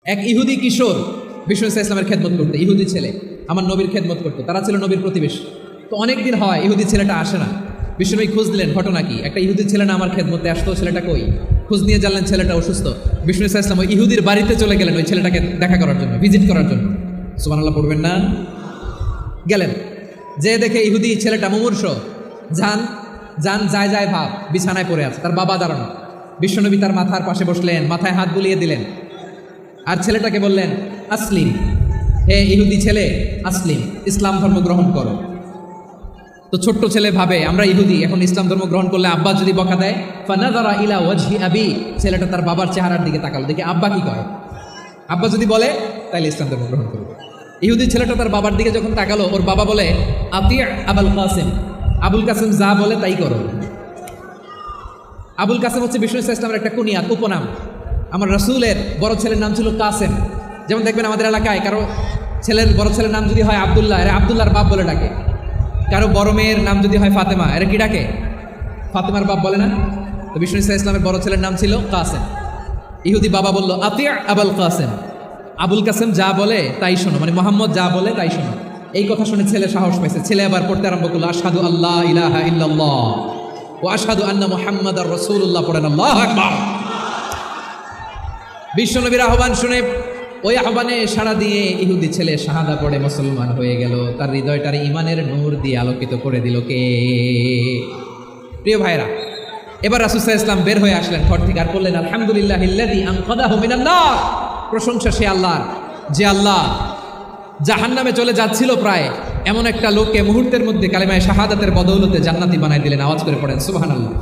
এক ইহুদি কিশোর বিষ্ণু ইসলামের খেদমত করতে, ইহুদি ছেলে আমার নবীর খেদমত করতো, তারা ছিল নবীর প্রতিবেশী। তো অনেক দিন হয় ইহুদি ছেলেটা আসে না। বিষ্ণুনবী খোঁজ দিলেন, ঘটনা কি, একটা ইহুদি ছেলে না আমার খেদমতে আসতো, ছেলেটা কই? খোঁজ নিয়ে জানলেন ছেলেটা অসুস্থ। বিষ্ণু ইসলাম ওই ইহুদির বাড়িতে চলে গেলেন ওই ছেলেটাকে দেখা করার জন্য, ভিজিট করার জন্য। সুবহানাল্লাহ পড়বেন না? গেলেন, যে দেখে ইহুদি ছেলেটা মুমূর্ষ, যান যান যায় যায় ভাব, বিছানায় পড়ে আছে, তার বাবা দাঁড়ানো। বিশ্বনবী তার মাথার পাশে বসলেন, মাথায় হাত বুলিয়ে দিলেন, আর ছেলেটাকে বললেন আসলিম, হে ইহুদি ছেলে আসলিম, ইসলাম ধর্ম গ্রহণ করো। তো ছোট্ট ছেলে ভাবে আমরা ইহুদি, এখন ইসলাম ধর্ম গ্রহণ করলে আব্বা যদি বকা দেয়, ফানাযারা ইলা ওয়াজহি আবি, ছেলেটা তার বাবার চেহারার দিকে তাকালো, দেখে আব্বা কি কয়। আব্বা যদি বলে তাইলে ইসলাম ধর্ম গ্রহণ করবে। ইহুদি ছেলেটা তার বাবার দিকে যখন তাকালো, ওর বাবা বলে আতি আবুল কাসিম, আবুল কাসিম যা বলে তাই করো। আবুল কাসিম হচ্ছে বিষ্ণু ইসলামের একটা কুনিয়াত, উপনাম। আমার রাসূলের বড় ছেলের নাম ছিল কাসেম। যেমন দেখবেন আমাদের এলাকায় কারো বড় ছেলের নাম যদি হয় আব্দুল্লাহ, এরা আব্দুল্লাহর বাপ বলে ডাকে। কারো বড় মেয়ের নাম যদি হয় ফাতেমা, এরা কি ডাকে? ফাতেমার বাপ বলে না? তো বিষ্ণু ইসলামের বড় ছেলের নাম ছিল কাসেম। ইহুদি বাবা বলল আতি আবুল কাসেম, আবুল কাসেম যা বলে তাই শোনো, মানে মোহাম্মদ যা বলে তাই শোনো। এই কথা শুনে ছেলে সাহস পাইছে, ছেলে আবার পড়তে আরম্ভ করলো আশহাদু আল্লাহ ইলাহা ইল্লাল্লাহ ওয়া আশহাদু আন্না মুহাম্মাদার রাসূলুল্লাহ, পড়েন আল্লাহু আকবার। বিশ্বনবীর আহ্বান শুনে ওই আহ্বানে সাড়া দিয়ে ইহুদি ছেলে শাহাদা পড়ে মুসলমান হয়ে গেল। তার হৃদয়টার ইমানের নূর দিয়ে আলোকিত করে দিল কে? প্রিয় ভাইরা, এবার রাসূল সাল্লাল্লাহু আলাইহি ওয়াসাল্লাম বের হয়ে আসলেন ঘর থেকে, আর বললেন আলহামদুলিল্লাহিল্লাযী আনকাযাহু মিনান নার, প্রশংসা সে আল্লাহর যে আল্লাহ জাহান্নামে চলে যাচ্ছিল প্রায় এমন একটা লোককে মুহূর্তের মধ্যে কালিমায়ে শাহাদাতের বদৌলতে জান্নাতি বানায় দিলেন। আওয়াজ করে পড়েন সুবহানাল্লাহ।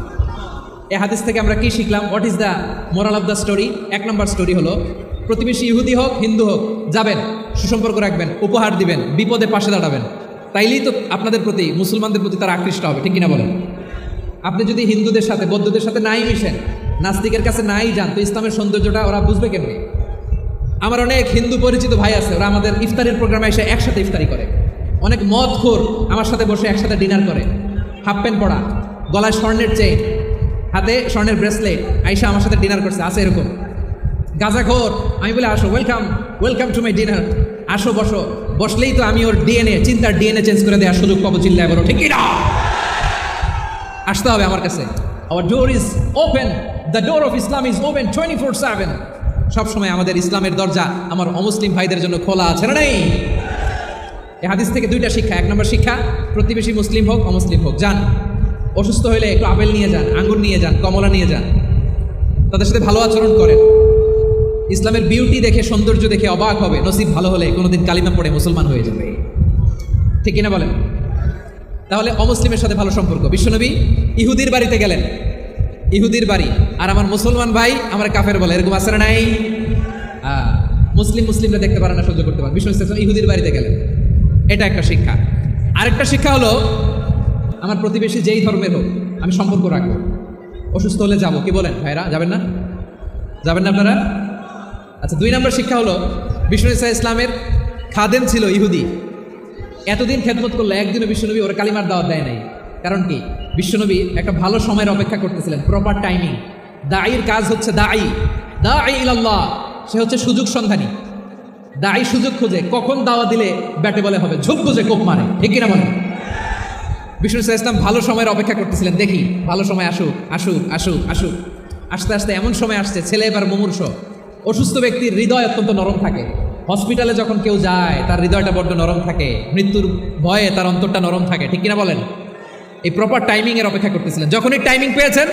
এই হাদিস থেকে আমরা কি শিখলাম? What is the moral of the story? এক নম্বর স্টোরি হলো, প্রতিবেশী ইহুদি হোক হিন্দু হোক, যাবেন, সুসম্পর্ক রাখবেন, উপহার দিবেন, বিপদে পাশে দাঁড়াবেন, তাইলেই তো আপনাদের প্রতি, মুসলমানদের প্রতি তারা আকৃষ্ট হবে, ঠিক কিনা বলেন? আপনি যদি হিন্দুদের সাথে বৌদ্ধদের সাথে নাই মিশেন, নাস্তিকের কাছে নাই যান, তো ইসলামের সৌন্দর্যটা ওরা বুঝবে কেমনি? আমার অনেক হিন্দু পরিচিত ভাই আছে, ওরা আমাদের ইফতারের প্রোগ্রামে এসে একসাথে ইফতারি করে। অনেক মদখোর আমার সাথে বসে একসাথে ডিনার করে, হাফ প্যান্ট পরা, গলায় স্বর্ণের চেইন, হাতে স্বর্ণের ব্রেসলেট, আইসা আমার সাথে ডিনার করছে, আছে এরকম। গাঁজাখোর, আমি বলে আসো, welcome welcome to my dinner, আসো বসো। বসলেই তো আমি ওর ডিএনএ, চিন্তার ডিএনএ চেঞ্জ করে দেওয়ার সুযোগ পাবো, চিল্লায় বলো ঠিক না? আসতে হবে আমার কাছে। Hour door is open, the door of Islam is open 24/7। সবসময় আমাদের ইসলামের দরজা আমার অমুসলিম ভাইদের জন্য খোলা আছে না নেই? এই হাদিস থেকে দুইটা শিক্ষা। এক নম্বর শিক্ষা, প্রতিবেশী মুসলিম হোক অমুসলিম হোক, যান, অসুস্থ হইলে একটু আপেল নিয়ে যান, আঙ্গুর নিয়ে যান, কমলা নিয়ে যান, তাদের সাথে ভালো আচরণ করেন। ইসলামের বিউটি দেখে, সৌন্দর্য দেখে অবাক হবে, নসিব ভালো হলে কোনোদিন কালিমা পড়ে মুসলমান হয়ে যাবে, ঠিক কিনা বলেন? তাহলে অমুসলিমের সাথে ভালো সম্পর্ক। বিশ্বনবী ইহুদির বাড়িতে গেলেন, ইহুদির বাড়ি, আর আমার মুসলমান ভাই আমার কাফের বলে, এরকম আছে না নাই? মুসলিমরা দেখতে পারে না, সহ্য করতে পারে। বিষ্ণু ইসলাম ইহুদির বাড়িতে গেলেন, এটা একটা শিক্ষা। আরেকটা শিক্ষা হলো, আমার প্রতিবেশী যেই ধর্মের হোক আমি সম্পর্ক রাখবো। অসুস্থ হলে যাবো, কি বলেন ভাইরা? যাবেন না? যাবেন না আপনারা? আচ্ছা, 2 নম্বর শিক্ষা হলো, বিষ্ণু ইসলামের খাদেম ছিল ইহুদি, এতদিন খেদমত করলো, একদিনও বিশ্বনবী ওর কালিমার দাওয়াত দেয় নাই। কারণ কি? বিশ্বনবী একটা ভালো সময়ের অপেক্ষা করতেছিলেন, প্রপার টাইমিং। দাঈর কাজ হচ্ছে দাঈ ইলাল্লাহ, সে হচ্ছে সুযোগ সন্ধানী। দাঈ সুযোগ খোঁজে, কখন দাওয়া দিলে ব্যাটে বলে হবে, ঝোপ খোঁজে কোপ মারে, ঠিক কিনা বলেন? বিষ্ণু ইসলাম ভালো সময়ের অপেক্ষা করতেছিলেন, দেখি ভালো সময় আসুক আসুক আসুক আসুক। আস্তে আস্তে এমন সময় আসছে, ছেলে এবার মুমূর্ষ। অসুস্থ ব্যক্তির হৃদয় অত্যন্ত নরম থাকে, হসপিটালে যখন কেউ যায় তার হৃদয়টা বড্ড নরম থাকে, মৃত্যুর ভয়ে তার অন্তরটা নরম থাকে, ঠিক কিনা বলেন? এই প্রপার টাইমিংয়ের অপেক্ষা করতেছিলেন, যখনই টাইমিং পেয়েছেন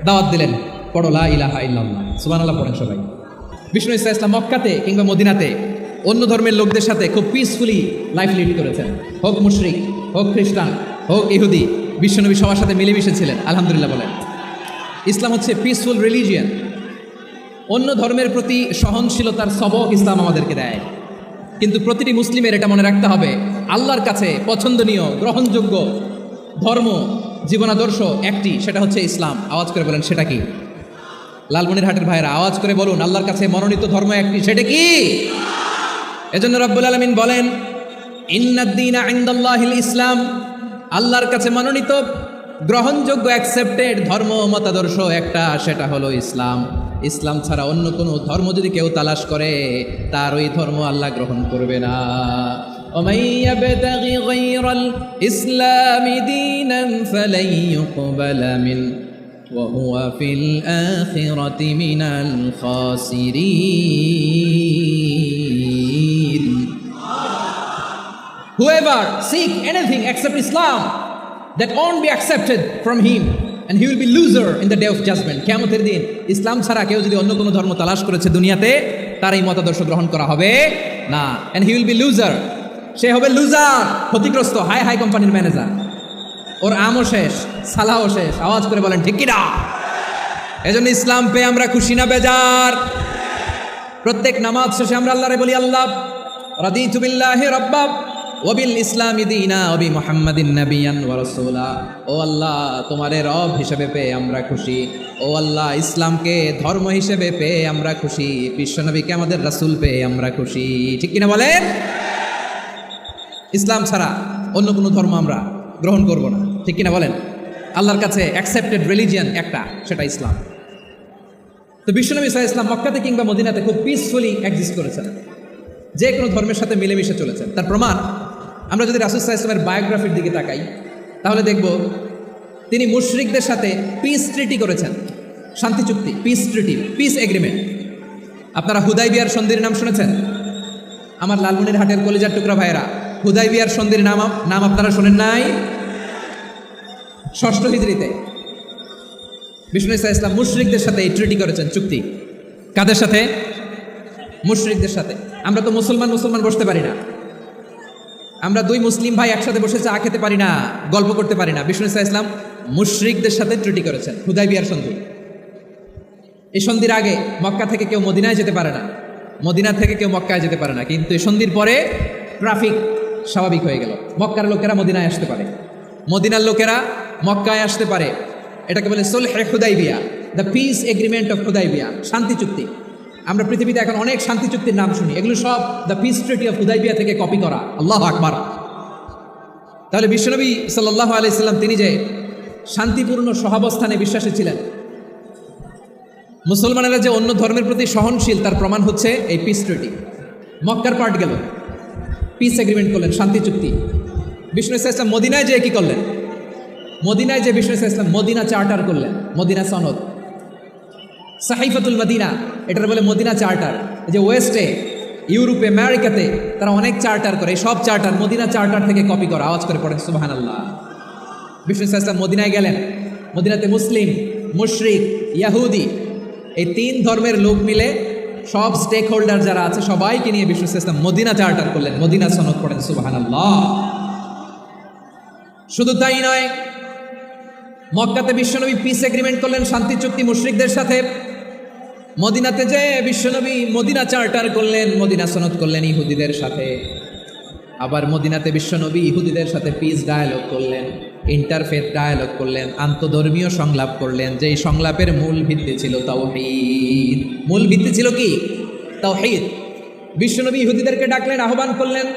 দাওয়াত দিলেন, পড়ো লা ইলাহা ইল্লাল্লাহ, সুবহানাল্লাহ পড়েন সবাই। বিষ্ণু ইসলাম মক্কাতে কিংবা মদিনাতে অন্য ধর্মের লোকদের সাথে খুব পিসফুলি লাইফ লিড করেছেন, হোক মুশরিক, হোক খ্রিস্টান, হোক ইহুদি, বিশ্বনবী সবার সাথে মিলেমিশে ছিলেন, আলহামদুলিল্লাহ বলেন। ইসলাম হচ্ছে পিসফুল রিলিজিয়ান। অন্য ধর্মের প্রতি সহনশীলতার সবক ইসলাম আমাদেরকে দেয়, কিন্তু প্রতিটি মুসলিমের এটা মনে রাখতে হবে, আল্লাহর কাছে পছন্দনীয় গ্রহণযোগ্য ধর্ম, জীবনাদর্শ একটি, সেটা হচ্ছে ইসলাম। আওয়াজ করে বলেন সেটা কি? লালমনিরহাটের ভাইরা আওয়াজ করে বলুন, আল্লাহর কাছে মনোনীত ধর্ম একটি, সেটা কি? এজন্য রব্বুল আলামিন বলেন ইন্নাদ দীনা ইনদাল্লাহিল ইসলাম, আল্লাহর কাছে মনোনীত গ্রহণযোগ্য অ্যাকসেপ্টেড ধর্ম মতাদর্শ একটা, সেটা হলো ইসলাম। ইসলাম ছাড়া অন্য কোনো ধর্ম যদি কেউ তালাশ করে, তার ওই ধর্ম আল্লাহ গ্রহণ করবে না। ومن يبتغي غير الإسلام دينا فلن يقبل منه وهو في الآخرة من الخاسرين. Whoever seek anything except Islam, that won't be accepted from him and he will be loser in the day of judgment. কিয়ামতের দিন ইসলাম ছাড়া কেউ যদি অন্য কোনো ধর্ম তালাশ করেছে দুনিয়াতে, তার এই মতাদর্শ গ্রহণ করা হবে না, and he will be loser. সে হবে লুজার, ক্ষতিগ্রস্ত, হাই হাই কোম্পানির ম্যানেজার, ওর আমও শেষ, সালাও শেষ। আওয়াজ করে বলেন ঠিক কিনা? এজন্য ইসলাম পেয়ে আমরা খুশি না বেজার? প্রত্যেক নামাজ শেষে আমরা আল্লাহরে বলি, আল্লাহ রাদিতু বিল্লাহি রাব্বা ওয়া বিল ইসলামি দীনা ওয়া বি মুহাম্মাদিন নাবিয়ান ওয়া রাসূলা। ও আল্লাহ, তোমারে রব হিসেবে পেয়ে আমরা খুশি। ও আল্লাহ, ইসলামকে ধর্ম হিসেবে পেয়ে আমরা খুশি। বিশ্বনবীকে আমাদের রাসূল পেয়ে আমরা খুশি। ঠিক কিনা বলেন? ইসলাম ছাড়া অন্য কোনো ধর্ম আমরা গ্রহণ করব না। ঠিক কিনা বলেন? আল্লাহর কাছে অ্যাকসেপ্টেড রিলিজিয়ান একটা, সেটা ইসলাম। তো বিশ্বনবী সাল্লাল্লাহু আলাইহি ওয়াসাল্লাম মক্কাতে কিংবা মদিনাতে খুব পিসফুলি এক্সিস্ট করেছেন, যে কোনো ধর্মের সাথে মিলেমিশে চলেছেন। তার প্রমাণ আমরা যদি রাসূল সাল্লাল্লাহু আলাইহি ওয়াসাল্লামের বায়োগ্রাফির দিকে তাকাই, তাহলে দেখব তিনি মুশরিকদের সাথে পিস ট্রিটি করেছেন, শান্তি চুক্তি, পিস ট্রিটি, পিস এগ্রিমেন্ট। আপনারা হুদাইবিয়ার সন্ধির নাম শুনেছেন? আমার লালমনিরহাটের কলিজার টুকরা ভাইয়েরা, হুদাইবিয়ার সন্ধির নাম আপনারা শোনেন নাই? ষষ্ঠ হিজরিতে বিষ্ণু ঈসা ইসলাম মুশরিকদের সাথে এই ট্রিটি করেছেন, চুক্তি। কাদের সাথে? মুশরিকদের সাথে। আমরা তো মুসলমান বসতে পারি না, আমরা দুই মুসলিম ভাই একসাথে বসে চা খেতে পারি না, গল্প করতে পারি না। বিষ্ণু ঈসা ইসলাম মুশরিকদের সাথে ট্রিটি করেছেন, হুদাইবিয়ার সন্ধি। এই সন্ধির আগে মক্কা থেকে কেউ মদিনায় যেতে পারে না, মদিনা থেকে কেউ মক্কায় যেতে পারে না। কিন্তু এই সন্ধির পরে ট্রাফিক স্বাভাবিক হয়ে গেল, মক্কার লোকেরা মদিনায় আসতে পারে, মদিনার লোকেরা মক্কায় আসতে পারে। এটাকে বলে সুলহে Hudaybiyyah, the peace agreement of Hudaybiyyah, শান্তি চুক্তি। আমরা পৃথিবীতে এখন অনেক শান্তি চুক্তির নাম শুনি, এগুলো সব the piece treaty of Hudaibiya থেকে কপি করা। আল্লাহু আকবার। তাহলে বিশ্বনবী সাল্লাল্লাহু আলাইহি সাল্লাম তিনি যে শান্তিপূর্ণ সহাবস্থানে বিশ্বাসী ছিলেন, মুসলমানেরা যে অন্য ধর্মের প্রতি সহনশীল, তার প্রমাণ হচ্ছে এই পিস ট্রিটি। মক্কার পার্ট গেল, পিস এগ্রিমেন্ট করলেন, শান্তি চুক্তি। বিষ্ণু ইসলাম মদিনায় যে কি করলেন? মদিনায় যে বিষ্ণু ইসলাম মদিনা চার্টার করলেন, মদিনা সনদ, সাহিফাতুল মদিনা, এটার বলে মদিনা চার্টার। যে ওয়েস্টে, ইউরোপে, আমেরিকাতে তারা অনেক চার্টার করে, সব চার্টার মদিনা চার্টার থেকে কপি করা। আওয়াজ করে পড়েন সুবহানাল্লাহ। বিষ্ণু ইসলাম মদিনায় গেলেন, মদিনাতে মুসলিম, মুশরিক, ইয়াহুদি, এই তিন ধর্মের লোক মিলে সব স্টেক হোল্ডার যারা আছে সবাইকে নিয়ে বিষ্ণু ইসলাম মদিনা চার্টার করলেন, মদিনা সনদ পড়েন সুবহানাল্লাহ। শুধু তাই নয়, মক্কাতে বিশ্বনবী পিস এগ্রিমেন্ট করলেন, শান্তি চুক্তি মুশরিকদের সাথে। মদিনাতে যে বিশ্বনবী মদিনা চার্টার করলেন, মদিনা সনদ করলেন ইহুদিদের সাথে। আবার মদিনাতে বিশ্বনবী ইহুদিদের সাথে পিস ডায়ালগ করলেন, ইন্টারফেথ ডায়ালগ করলেন, আন্তধর্মীয় সংলাপ করলেন। যেই সংলাপের মূল ভিত্তি ছিল তাওহীদ। মূল ভিত্তি ছিল কি? তাওহীদ। বিশ্বনবী ইহুদিদেরকে ডাকলেন, আহ্বান করলেন,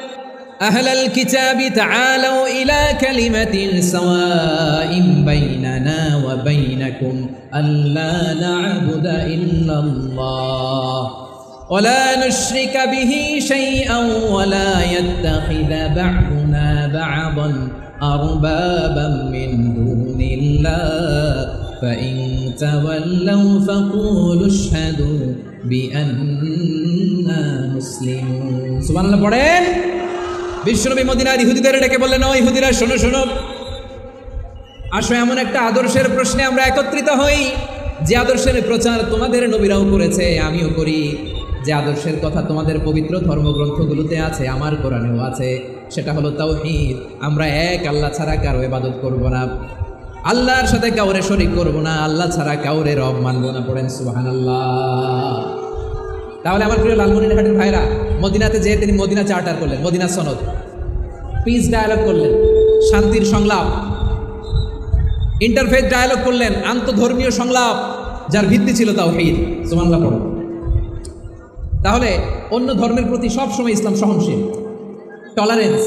আহলাল কিতাবি তাআলাউ ইলা কালিমাতিন সাওয়াইন বাইনানা ওয়া বাইনাকুম আল্লা না'বুদা ইল্লাল্লাহ ওয়া লা নুশরিকা বিহি শাইআন ওয়া লা ইয়াত্তাখিযা বা'দুনা বা'দান আরবাবাম মিন দুনিল্লাহ ফাইন তাওয়াল্লাউ ফাকুলু আশহাদু বিআন্না মুসলিমুন। সুবহানাল্লাহ পড়েন। বিশ্বনবী মদিনার ইহুদিদের ডেকে বললেন, ও ইহুদিরা, শোনো শোনো, আসো এমন একটা আদর্শের প্রশ্নে আমরা একত্রিত হই, যে আদর্শের প্রচার তোমাদের নবীরাও করেছে, আমিও করি, যে আদর্শের কথা তোমাদের পবিত্র ধর্মগ্রন্থগুলোতে আছে, আমার কোরআনেও আছে, সেটা হলো তাওহীদ। আমরা এক আল্লাহ ছাড়া কারো ইবাদত করব না, আল্লাহর সাথে কাউরে শরীক করব না, আল্লাহ ছাড়া কাউরে রব মানব না। পড়েন সুবহানাল্লাহ। তাহলে আমার প্রিয় লালমনিরহাটের ভাইরা, মদিনাতে যেয়ে তিনি মদিনা চার্টার করলেন, মদিনা সনদ, পিস ডায়ালগ করলেন, শান্তির সংলাপ, ইন্টারফেথ ডায়ালগ করলেন, আন্তধর্মীয় সংলাপ, যার ভিত্তি ছিল তাওহীদ। সুবহানাল্লাহ পড়ুন। তাহলে অন্য ধর্মের প্রতি সবসময় ইসলাম সহনশীল, টলারেন্স।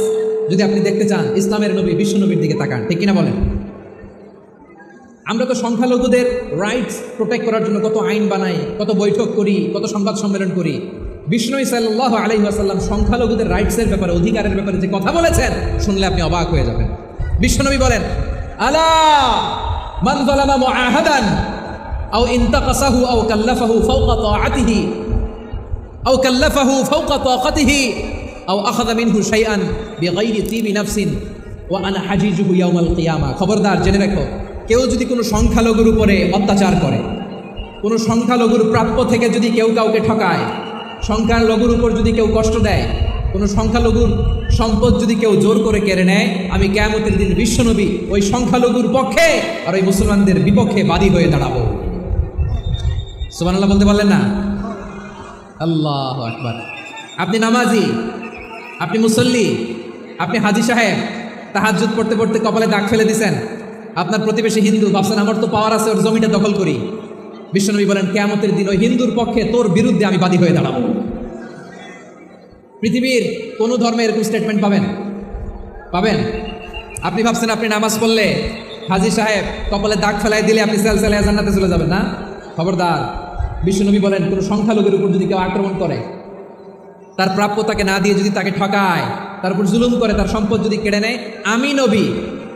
যদি আপনি দেখতে চান, ইসলামের নবী বিশ্ব নবীর দিকে তাকান, ঠিক কিনা বলেন? আমরা তো সংখ্যালঘুদের রাইটস প্রোটেক্ট করার জন্য কত আইন বানাই, কত বৈঠক করি, কত সংবাদ সম্মেলন করি। বিষ্ণু সাল্লাল্লাহু আলাইহি ওয়াসাল্লাম সংখ্যালঘুদের রাইটসের ব্যাপারে, অধিকারের ব্যাপারে যে কথা বলেছেন, শুনলে আপনি অবাক হয়ে যাবেন। বিশ্বনবী বলেন, আলা মান যালামা মুআহাদান আও ইনতাকাসাহু আও কাল্লাফাহু ফাওকা তাআতিহি আও কাল্লাফাহু ফাওকা তাকাতিহি আও আখাযা মিনহু শাইআন বিগাইরি তিবি নাফসিন ওয়া আনা হাজিজুহু ইয়াউমাল কিয়ামা। খবরদার, জেনে রাখো, কেউ যদি কোনো সংখ্যালঘুর উপরে অত্যাচার করে, কোনো সংখ্যালঘুর প্রাপ্য থেকে যদি কেউ কাউকে ঠকায়, সংখ্যালঘুর উপর যদি কেউ কষ্ট দেয়, কোনো সংখ্যালঘুর সম্পদ যদি কেউ জোর করে কেড়ে নেয়, আমি কিয়ামতের দিন বিশ্বনবী ওই সংখ্যালঘুর পক্ষে আর ওই মুসলমানদের বিপক্ষে বাদী হয়ে দাঁড়াবো। সুবহানাল্লাহ বলতে পারলেন না? আল্লাহু আকবার। আপনি নামাজি, আপনি মুসল্লি, আপনি হাজী সাহেব, তাহাজ্জুদ পড়তে পড়তে কপালে দাগ ফেলে দিছেন, আপনার প্রতিবেশী হিন্দু, ভাবছেন আমার তো পাওয়ার আছে, ওর জমিটা দখল করি। বিশ্বনবী বলেন, কিয়ামতের দিন ওই হিন্দুর পক্ষে তোর বিরুদ্ধে আমি বাদী হয়ে দাঁড়াবো। পৃথিবীর কোন ধর্মে এরকম স্টেটমেন্ট পাবেন? পাবেন? আপনি ভাবছেন আপনি নামাজ পড়লে হাজী সাহেব কপালে দাগ ফেলাই দিলে আপনি সেলসেলায় জান্নাতে চলে যাবেন না? খবরদার। বিশ্বনবী বলেন, কোনো সংখ্যালঘুর উপর যদি কেউ আক্রমণ করে, তার প্রাপ্য তাকে না দিয়ে যদি তাকে ঠকায়, তার উপর জুলুম করে, তার সম্পদ যদি কেড়ে নেয়, আমি নবী,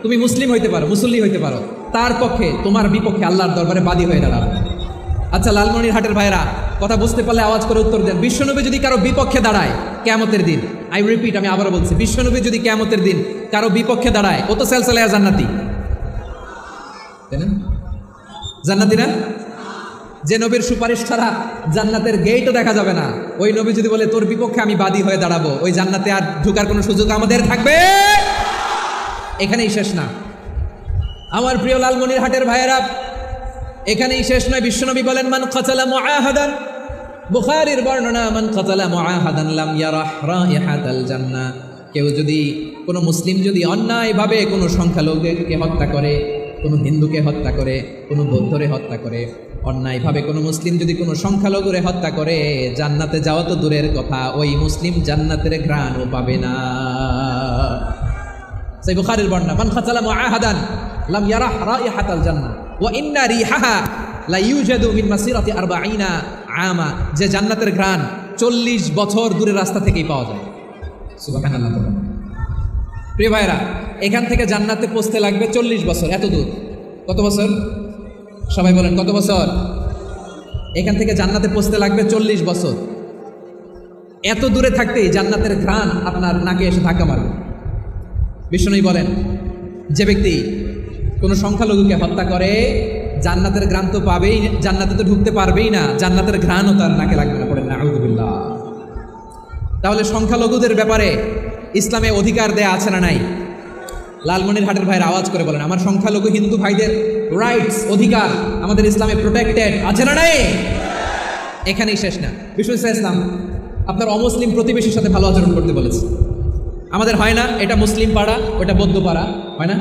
তুমি মুসলিম হইতে পারো, মুসল্লি হইতে পারো, তার পক্ষে তোমার বিপক্ষে আল্লাহর দরবারে বাদী হয়ে দাঁড়াবো। আচ্ছা, লালমনিরহাটের ভাইরা, কথা বুঝতে পারলে আওয়াজ করে উত্তর দেন। বিশ্বনবী যদি কারো বিপক্ষে দাঁড়ায় কিয়ামতের দিন, আই রিপিট, আমি আবারও বলছি, বিশ্বনবী যদি কিয়ামতের দিন কারো বিপক্ষে দাঁড়ায়, ও তো সেলসেলায়া জান্নাতি, তাই না? জান্নাতি না? যে নবীর সুপারিশ ছাড়া জান্নাতের গেটও দেখা যাবে না, ওই নবী যদি বলে তোর বিপক্ষে আমি বাদী হয়ে দাঁড়াবো, ওই জান্নাতে আর ঢোকার কোনো সুযোগ আমাদের থাকবে? এখানেই শেষ না আমার প্রিয় লালমনিরহাটের ভাইয়েরা, এখানেই শেষ নয়। বিশ্বনবী বলেন, মান কাতালা মুআহাদান, বুখারীর বর্ণনা, মান কাতালা মুআহাদান লাম ইয়ারাহ রাইহাতাল জান্নাহ। কেউ যদি, কোনো মুসলিম যদি অন্যায়ভাবে কোনো সংখ্যালঘুকে হত্যা করে, কোনো হিন্দুকে হত্যা করে, কোনো বৌদ্ধরে হত্যা করে, অন্যায়ভাবে কোনো মুসলিম যদি কোনো সংখ্যালঘুরে হত্যা করে, জান্নাতে যাওয়া তো দূরের কথা, ওই মুসলিম জান্নাতের ঘ্রাণও পাবে না। সেই বুখারীর বর্ণনা, মান কাতালা মুআহাদান লাম ইয়ারাহ রাইহাতাল জান্নাহ ওয়া ইন্না রিহাহা লা ইউজাদু মিন মাসিরাতি 40 আমা। যে জান্নাতের ঘ্রাণ 40 বছর দূরের রাস্তা থেকেই পাওয়া যায়। সুবহানাল্লাহ। প্রিয় ভাইরা, এখান থেকে জান্নাতে পৌঁছতে লাগবে 40 বছর। এত দূর, কত বছর? সবাই বলেন, কত বছর? এখান থেকে জান্নাতে পৌঁছতে লাগবে 40 বছর। এত দূরে থাকতেই জান্নাতের ঘ্রাণ আপনার নাকে এসে ধাক্কা মারবে। বিষ্ণুই বলেন, যে ব্যক্তি কোনো সংখ্যালঘুকে হত্যা করে, জান্নাতের ঘ্রাণ তো পাবেই, জান্নাতে তো ঢুকতে পারবেই না, জান্নাতের ঘ্রাণও তার নাকে লাগবে না। পড়েন নাউযুবিল্লাহ। তাহলে সংখ্যালঘুদের ব্যাপারে ইসলামে অধিকার দেয়া আছে না নাই? লালমনিরহাটের ভাইয়ের আওয়াজ করে বলেন, আমার সংখ্যালঘু হিন্দু ভাইদের রাইটস, অধিকার আমাদের ইসলামে প্রোটেক্টেড আছে না নাই? এখানেই শেষ না। বিষ্ণু ইসলাম আপনার অমুসলিম প্রতিবেশীর সাথে ভালো আচরণ করতে বলেছে। আমাদের হয় না এটা মুসলিম পাড়া, ওটা বৌদ্ধ পাড়া, হয় না?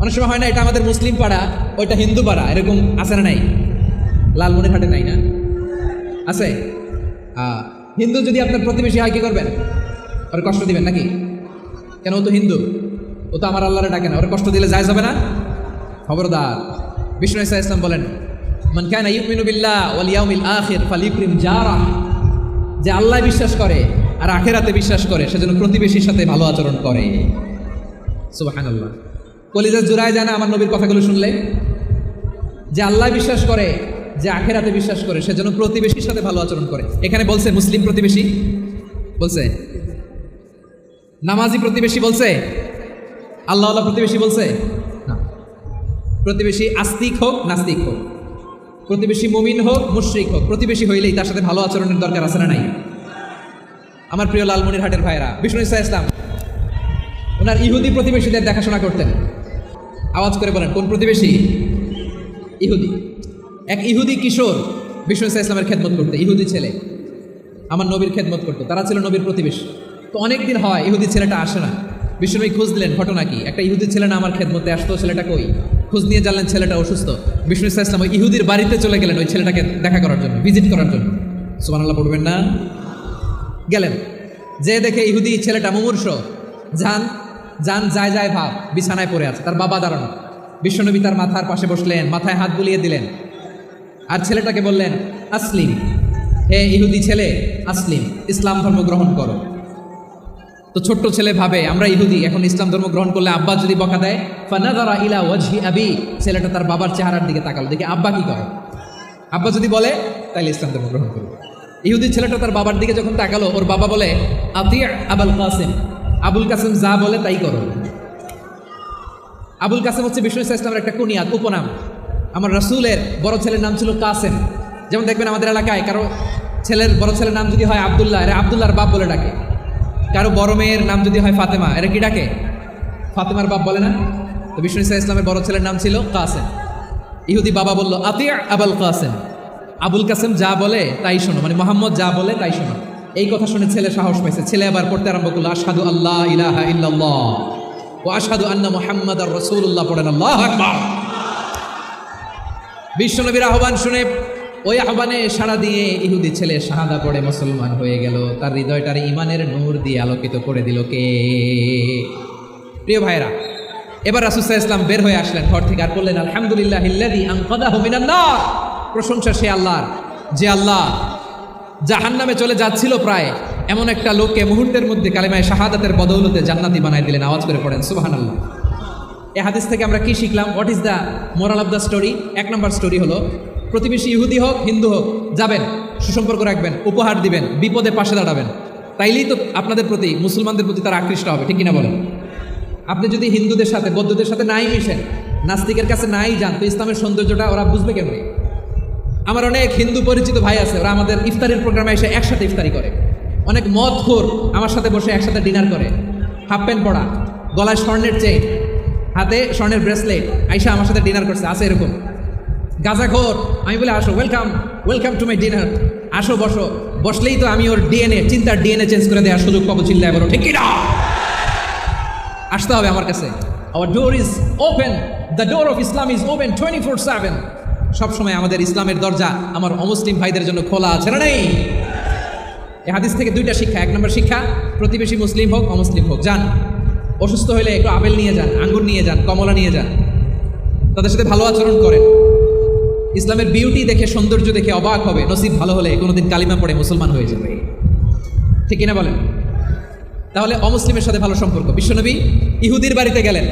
অনেক সময় হয় না এটা আমাদের মুসলিম পাড়া, ওইটা হিন্দু পাড়া, এরকম আছে না নাই? লালমনিরহাটে নাই না? আছে? হিন্দু যদি আপনার প্রতিবেশী হয়, কি করবেন? ওর কষ্ট দিবেন নাকি? কেন? ও তো হিন্দু, ও তো আমার আল্লাহরে ডাকে না, ওর কষ্ট দিলে যায় যাবে না? খবরদার। বিষ্ণু ইসলাম বলেন, মান কানা ইউমিনু বিল্লাহ ওয়াল ইয়াউমিল আখির ফালিউকরিম জারাহ। যে আল্লাহ বিশ্বাস করে আর আখিরাতে বিশ্বাস করে, সেজন্য প্রতিবেশীর সাথে ভালো আচরণ করে। সুবহানাল্লাহ। কলিজা জুড়ায় যায় না আমার নবীর কথাগুলো শুনলে? যে আল্লাহ বিশ্বাস করে, যে আখিরাতে বিশ্বাস করে, সেজন্য প্রতিবেশীর সাথে ভালো আচরণ করে। এখানে বলছে মুসলিম প্রতিবেশী বলছে, নামাজি প্রতিবেশী বলছে, আল্লাহ প্রতিবেশী বলছে না। প্রতিবেশী আস্তিক হোক নাস্তিক হোক, প্রতিবেশী মুমিন হোক মুশরিক হোক, প্রতিবেশী হইলেই তার সাথে ভালো আচরণের দরকার আছে না নাই? আমার প্রিয় লালমনিরহাটের ভাইরা, বিষ্ণু ইসলাম ওনার ইহুদি প্রতিবেশীদের দেখাশোনা করতেন। আওয়াজ করে বলেন, কোন প্রতিবেশী? ইহুদি। এক ইহুদি কিশোর বিষ্ণু ইসলামের খেদমত করতে, ইহুদি ছেলে আমার নবীর খেদমত করতো, তারা ছিল নবীর প্রতিবেশী। তো অনেকদিন হয় ইহুদি ছেলেটা আসে না। বিষ্ণুনবী খুঁজলেন, ঘটনা কি? একটা ইহুদি ছেলে না আমার খেদমতে আসতো, ছেলেটা কই? খোঁজ নিয়ে জানলেন ছেলেটা অসুস্থ। বিষ্ণু ইসলাম ওই ইহুদির বাড়িতে চলে গেলেন ওই ছেলেটাকে দেখা করার জন্য, ভিজিট করার জন্য। সুবহানাল্লাহ পড়বেন না? গেলেন, যে দেখে ইহুদি ছেলেটা মুমূর্ষ, যান যায় ভাব, বিছানায় পড়ে আছে, তার বাবা দাঁড়ানো। বিশ্বনবী তার মাথার পাশে বসলেন, মাথায় হাত বুলিয়ে দিলেন, আর ছেলেটাকে বললেন, আসলিম, হে ইহুদি ছেলে, আসলিম, ইসলাম ধর্ম গ্রহণ করো। তো ছোট্ট ছেলে ভাবে আমরা ইহুদি, এখন ইসলাম ধর্ম গ্রহণ করলে আব্বা যদি বকা দেয়, ফানাযারা ইলা ওয়াজহি আবি, ছেলেটা তার বাবার চেহারার দিকে তাকালো, দেখি আব্বা কি কয়। আব্বা যদি বলে তাহলে ইসলাম ধর্ম গ্রহণ করবে। ইহুদি ছেলেটা তার বাবার দিকে যখন তাকালো, ওর বাবা বলে, আতি আবুল কাসিম, আবুল কাসিম যা বলে তাই করো। আবুল কাসিম হচ্ছে বিষ্ণু ইসলামের একটা কুনিয়াত, উপনাম। আমার রাসূলের বড় ছেলের নাম ছিল কাসেম। যেমন দেখবেন আমাদের এলাকায় কারো বড় ছেলের নাম যদি হয় আব্দুল্লাহ, এরা আব্দুল্লাহর বাপ বলে ডাকে। কারো বড় মেয়ের নাম যদি হয় ফাতেমা, এরা কি ডাকে? ফাতেমার বাপ বলে না? তো বিষ্ণু ইসলামের বড় ছেলের নাম ছিল কাসেম। ইহুদি বাবা বলল, আতি আবুল কাসেম, আবুল কাসেম যা বলে তাই শোনো, মানে মোহাম্মদ যা বলে তাই শোনো। এই কথা শুনে ছেলে সাহস পাইছে, ছেলে আবার পড়তে আরম্ভ করলো, আশহাদু আল্লাহ ইলাহা ইল্লাল্লাহ ওয়া আশহাদু আন্না মুহাম্মাদার রাসূলুল্লাহ, পড়েন আল্লাহু আকবার। বিশ্বনবীর আহ্বান শুনে ওই আহ্বানে সাড়া দিয়ে ইহুদি ছেলে শাহাদা পড়ে মুসলমান হয়ে গেল। তার হৃদয়টার ইমানের নূর দিয়ে আলোকিত করে দিল কে? প্রিয় ভাইরা, এবার রাসূল সাল্লাল্লাহু আলাইহি ওয়াসাল্লাম বের হয়ে আসলেন ঘর থেকে, আর বললেন, আলহামদুলিল্লাহিল্লাযী আনকাযাহু মিনান নার, প্রশংসা সে আল্লাহর যে আল্লাহ জাহান্নামে চলে যাচ্ছিল প্রায় এমন একটা লোককে মুহূর্তের মধ্যে কালেমায়ে শাহাদাতের বদৌলতে জান্নাতি বানায় দিলেন। আওয়াজ করে পড়েন সুবহানাল্লাহ। এই হাদিস থেকে আমরা কি শিখলাম? What is the moral of the story? এক নম্বর স্টোরি হলো, প্রতিবেশী ইহুদি হোক হিন্দু হোক, যাবেন, সুসম্পর্ক রাখবেন, উপহার দিবেন, বিপদে পাশে দাঁড়াবেন, তাইলেই তো আপনাদের প্রতি, মুসলমানদের প্রতি তারা আকৃষ্ট হবে, ঠিক কিনা বলেন? আপনি যদি হিন্দুদের সাথে বৌদ্ধদের সাথে নাই মিশেন, নাস্তিকের কাছে নাই যান, তো ইসলামের সৌন্দর্যটা ওরা বুঝবে কেমনি? আমার অনেক হিন্দু পরিচিত ভাই আছে, ওরা আমাদের ইফতারের প্রোগ্রামে এসে একসাথে ইফতারি করে। অনেক মদখোর আমার সাথে বসে একসাথে ডিনার করে, হাফ প্যান্ট পরা, গলায় স্বর্ণের চেইন, হাতে স্বর্ণের ব্রেসলেট, আইসা আমার সাথে ডিনার করছে, আছে এরকম। গাঁজাখোর, আমি বলে, আসো, welcome, welcome to my dinner, আসো বসো। বসলেই তো আমি ওর চিন্তার ডিএনএ চেঞ্জ করে দেওয়ার সুযোগ পাবো, চিল্লায় বলো ঠিক কিনা? আসতে হবে আমার কাছে। Hour door is open, the door of Islam is open 24/7। সবসময় আমাদের ইসলামের দরজা আমার অমুসলিম ভাইদের জন্য খোলা আছে, না নেই? এই হাদিস থেকে দুইটা শিক্ষা। এক নম্বর শিক্ষা, প্রতিবেশী মুসলিম হোক অমুসলিম হোক, যান, অসুস্থ হলে একটু আপেল নিয়ে যান, আঙ্গুর নিয়ে যান, কমলা নিয়ে যান, তাদের সাথে ভালো আচরণ করেন। ইসলামের বিউটি দেখে, সৌন্দর্য দেখে অবাক হবে, নসিব ভালো হলে কোনোদিন কালিমা পড়ে মুসলমান হয়ে যাবে, ঠিক কিনা বলেন? তাহলে অমুসলিমের সাথে ভালো সম্পর্ক। বিশ্বনবী ইহুদির বাড়িতে গেলেন,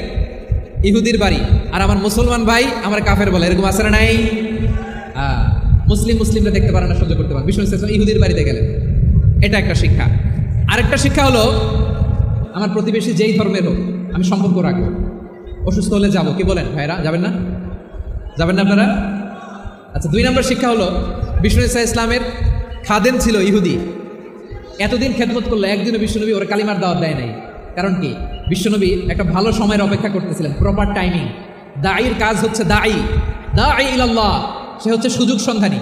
ইহুদির বাড়ি, আর আমার মুসলমান ভাই আমার কাফের বলে, এরকম আছে না নাই? মুসলিমরা দেখতে পারে না, সহ্য করতে পারে। বিশ্বনবী ইহুদির বাড়িতে গেলেন, এটা একটা শিক্ষা। আরেকটা শিক্ষা হলো, আমার প্রতিবেশী যেই ধর্মের হোক আমি সম্পর্ক রাখবো। অসুস্থ হলে যাবো, কি বলেন ভাইরা? যাবেন না? যাবেন না আপনারা? আচ্ছা, 2 নম্বর শিক্ষা হলো, বিষ্ণু ইসলামের খাদেম ছিল ইহুদি, এতদিন খেদমত করলো, একদিনও বিশ্বনবী ওর কালিমার দাওয়াত দেয় নাই। কারণ কি? বিশ্বনবী একটা ভালো সময়ের অপেক্ষা করতেছিলেন, প্রপার টাইমিং। দাঈর কাজ হচ্ছে দাঈ ইলাল্লাহ, সে হচ্ছে সুযোগ সন্ধানী।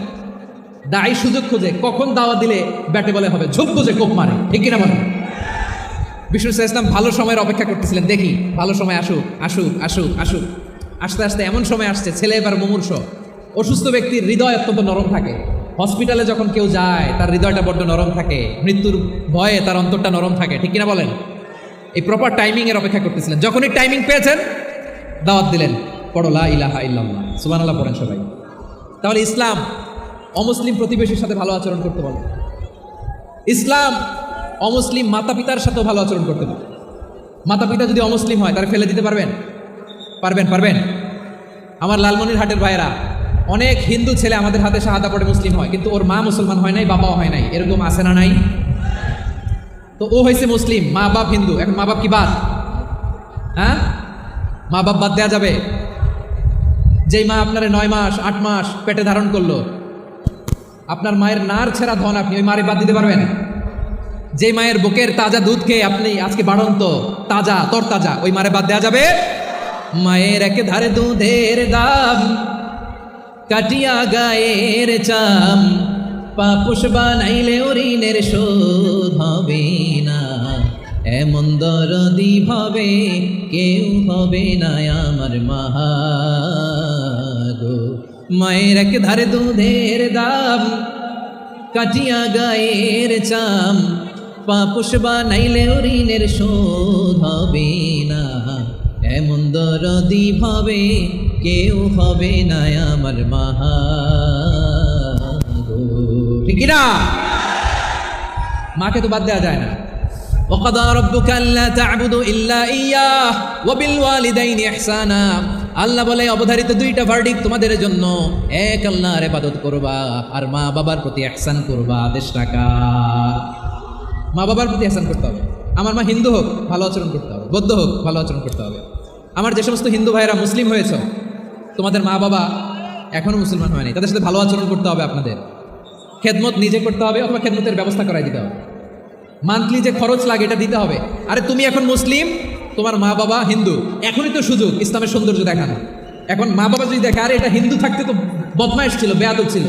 দাঈ সুযোগ খোঁজে, কখন দাওয়াত দিলে ব্যাটে বলে হবে, ঝোপ খোঁজে কোপ মারে, ঠিক কিনা বলেন? বিষ্ণু ইসলাম ভালো সময়ের অপেক্ষা করতেছিলেন, দেখি ভালো সময় আসুক আসুক আসুক আসুক। আস্তে আস্তে এমন সময় আসছে, ছেলে এবার মুমূর্ষ। অসুস্থ ব্যক্তির হৃদয় অত্যন্ত নরম থাকে। হসপিটালে যখন কেউ যায় তার হৃদয়টা বড্ড নরম থাকে, মৃত্যুর ভয়ে তার অন্তরটা নরম থাকে, ঠিক কিনা বলেন? এই প্রপার টাইমিংয়ের অপেক্ষা করতেছিলেন। যখনই টাইমিং পেয়েছেন, দাওয়াত দিলেন, পড়ো লা ইলাহা ইল্লাল্লাহ, সুবহানাল্লাহ পড়েন সবাই। তাহলে ইসলাম অমুসলিম প্রতিবেশীর সাথে ভালো আচরণ করতে বলে। ইসলাম অমুসলিম মাতা পিতার সাথেও ভালো আচরণ করতে বলে। মাতা পিতা যদি অমুসলিম হয়, তারা ফেলে দিতে পারবেন? পারবেন? আমার লালমনিরহাটের ভাইয়েরা, অনেক হিন্দু ছেলে আমাদের হাতে শাহাদা পড়ে মুসলিম হয়, কিন্তু ওর মা মুসলমান হয় নাই, বাবাও হয় নাই, এরকম আছে না নাই? তো ও হয়েছে মুসলিম, মা বাপ হিন্দু, এখন মা বাপ কি বাদ? হ্যাঁ, মা বাপ বাদ দেওয়া যাবে? যেই মা আপনার 9 মাস 8 মাস পেটে ধারণ করলো, আপনার মায়ের নার ছেঁড়া ধন, আপনি ওই মারে বাদ দিতে পারবেন? যে মায়ের বুকের তাজা দুধ খেয়ে আপনি আজকে বাড়ন্ত তাজা তরতাজা, ওই মারে বাদ দেওয়া যাবে? মায়ের এক ধারে দুধের দাম, কাটিয়া গায়ের চাম, পাপুষ বানাইলে ঋণের শোধ হবে না, এমন দরদি ভাবে কেউ হবে না আমার মা গো। মায়ের এক ধারে দুধের দাম, কাটিয়া গায়ের চাম, পাপুষ বানাইলে ঋণের শোধ হবে না, এমন দরদি ভাবে কেউ হবে না আমার মাহা ঠিক না? মাকে তো বাদ দেওয়া যায় না। وَقَضَى رَبُّكَ أَلَّا تَعْبُدُوا إِلَّا إِيَّاهُ وَبِالْوَالِدَيْنِ إِحْسَانًا। আল্লাহ বলে অবধারিত দুইটা ভার্ডিক্ট তোমাদের জন্য, এক আল্লাহর ইবাদত করবা আর মা বাবার প্রতি ইহসান করবা। আদেশ রাখা, মা বাবার প্রতি ইহসান করতে হবে। আমার মা হিন্দু হোক ভালো আচরণ করতে হবে, বৌদ্ধ হোক ভালো আচরণ করতে হবে। আমার যে সমস্ত হিন্দু ভাইয়েরা মুসলিম হয়েছে, তোমাদের মা বাবা এখনো মুসলমান হয়নি, তাদের সাথে ভালো আচরণ করতে হবে। আপনাদের খেদমত নিজে করতে হবে অথবা খেদমতের ব্যবস্থা করাই দিতে হবে। মান্থলি যে খরচ লাগে এটা দিতে হবে। আরে তুমি এখন মুসলিম, তোমার মা বাবা হিন্দু, এখনই তো সুযোগ ইসলামের সৌন্দর্য দেখানো। এখন মা বাবা যদি দেখে আরে এটা হিন্দু থাকতে তো বদমাইশ ছিল, বেয়াদব ছিল,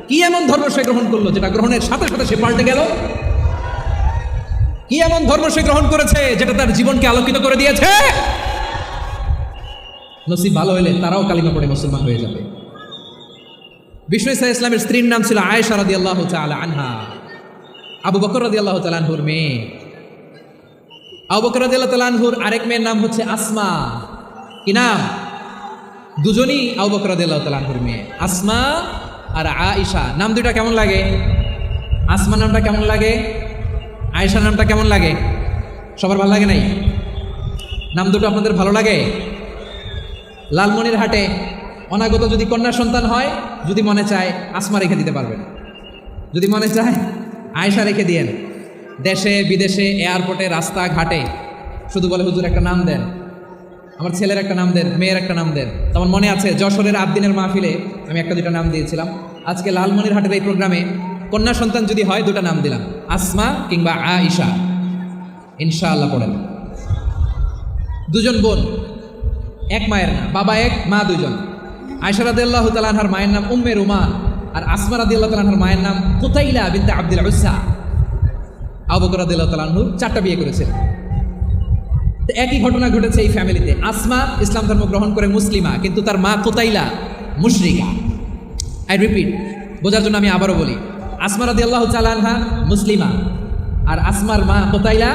কি এমন ধর্ম সে গ্রহণ করলো যেটা গ্রহণের সাথে সাথে সে পাল্টে গেল? কি এমন ধর্ম সে গ্রহণ করেছে যেটা তার জীবনকে আলোকিত করে দিয়েছে? নসিব ভালো হলে তারাও কালিমা পড়ে মুসলমান হয়ে যাবে। বিষ্ণু ইসা ইসলামের স্ত্রীর নাম ছিল আয়েশা রাদিয়াল্লাহু তাআলা আনহা, আবু বকর রাদিয়াল্লাহু তাআলা আনহুর মেয়ে। আবু বকর রাদিয়াল্লাহু তাআলা আনহুর আরেক মেয়ের নাম হচ্ছে আসমা। কি নাম? দুজনই আবু বকর রাদিয়াল্লাহু তাআলা আনহুর মেয়ে, আসমা আর আয়েশা। নাম দুইটা কেমন লাগে? আসমা নামটা কেমন লাগে? আয়েশা নামটা কেমন লাগে? সবার ভালো লাগে নাই? নাম দুটো আপনাদের ভালো লাগে? লালমনির হাটে অনাগত যদি কন্যা সন্তান হয়, যদি মনে চায় আসমা রেখে দিতে পারবেন, যদি মনে চায় আয়েশা রেখে দিয়েন। দেশে বিদেশে এয়ারপোর্টে রাস্তাঘাটে শুধু বলে হুজুর একটা নাম দেন, আমার ছেলের একটা নাম দেন, মেয়ের একটা নাম দেন। আমার মনে আছে যশোরের আবদিনের মাহফিলে আমি একটা দুটা নাম দিয়েছিলাম। আজকে লালমনির হাটের এই প্রোগ্রামে কন্যা সন্তান যদি হয় দুটা নাম দিলাম, আসমা কিংবা আয়েশা। ইনশাআল্লাহ পড়েন। দুজন বোন, এক মায়ের না, বাবা এক মা দুজন। আয়েশা রাদিয়াল্লাহু তাআলা আনহার মায়ের নাম উম্মে রুমান আর আসমা রাদিয়াল্লাহু তাআলা আনহার মায়ের নাম কুতাইলা বিনতে আব্দুল উজ্জা। আবু বকর রাদিয়াল্লাহু তাআলা আনহু 4টা বিয়ে করেছেন। তো একই ঘটনা ঘটেছে এই ফ্যামিলিতে। আসমা ইসলাম ধর্ম গ্রহণ করে মুসলিমা, কিন্তু তার মা কুতাইলা মুশরিকা। আই রিপিট, বোঝার জন্য আমি আবারও বলি, আসমা রাদিয়াল্লাহু তাআলা আনহা মুসলিমা আর আসমার মা কুতাইলা,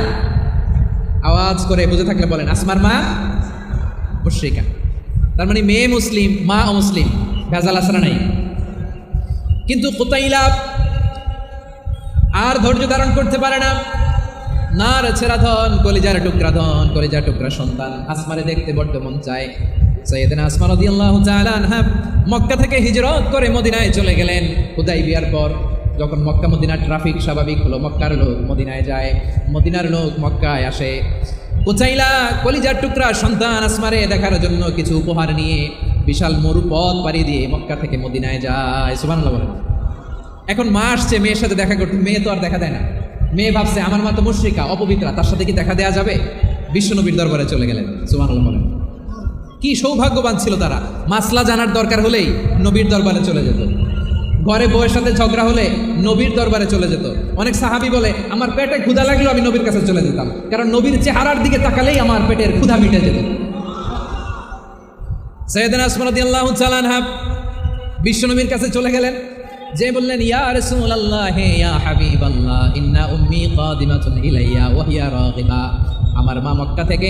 আওয়াজ করে বুঝে থাকলে বলেন, আসমার মা মুশরিকা। তার মানে মেয়ে মুসলিম, মা অমুসলিম, ভেজাল আছে না নাই? কিন্তু কুতাইলা আর ধৈর্য ধারণ করতে পারে না। নার ছেড়া ধন, কলিজার টুকরা ধন, কলিজার টুকরা সন্তান। আসমারে দেখতে বড্ড মন চায়। সাইয়েদনা আসমা রাদিয়াল্লাহু তাআলা আনহা মক্কা থেকে হিজরত করে মদিনায় চলে গেলেন। হুদাইবিয়ার পর যখন মক্কা মদিনার ট্রাফিক স্বাভাবিক হলো, মক্কার লোক মদিনায় যায়, মদিনার লোক মক্কায় আসে। কুতাইলা কলিজার টুকরা সন্তান আসমারে দেখার জন্য কিছু উপহার নিয়ে বিশাল মরু পথ পাড়ি দিয়ে মক্কা থেকে মদিনায় যায়। সুবহানাল্লাহ বলেন। এখন মা আসছে মেয়ের সাথে দেখা করতে, মেয়ে তো আর দেখা দেয় না। মেয়ে ভাবছে আমার মা তো মুশরিকা, অপবিত্রা, তার সাথে কি দেখা দেয়া যাবে? বিশ্বনবীর দরবারে চলে গেলেন। সুবহানাল্লাহ বলেন। কি সৌভাগ্যবান ছিল তারা! মাসলা জানার দরকার হলেই নবীর দরবারে চলে যেত। ঘরে বউয়ের সাথে ঝগড়া হলে নবীর দরবারে চলে যেত। অনেক সাহাবী বলে আমার পেটে ক্ষুধা লাগলো আমি নবীর কাছে চলে যেতাম, কারণ নবীর চেহারার দিকে তাকালেই আমার পেটের ক্ষুধা মিটে যেত। সাইয়েদনা আসমা রাদিয়াল্লাহু তাআলা আনহা বিশ্বনবীর কাছে চলে গেলেন, যে বললেন ইয়া রাসূলুল্লাহ ইয়া হাবিবাল্লাহ ইন্না উম্মি কাদিমাতুন ইলাইয়া ওয়া হিয়া রাগিবা। আমার মা মক্কা থেকে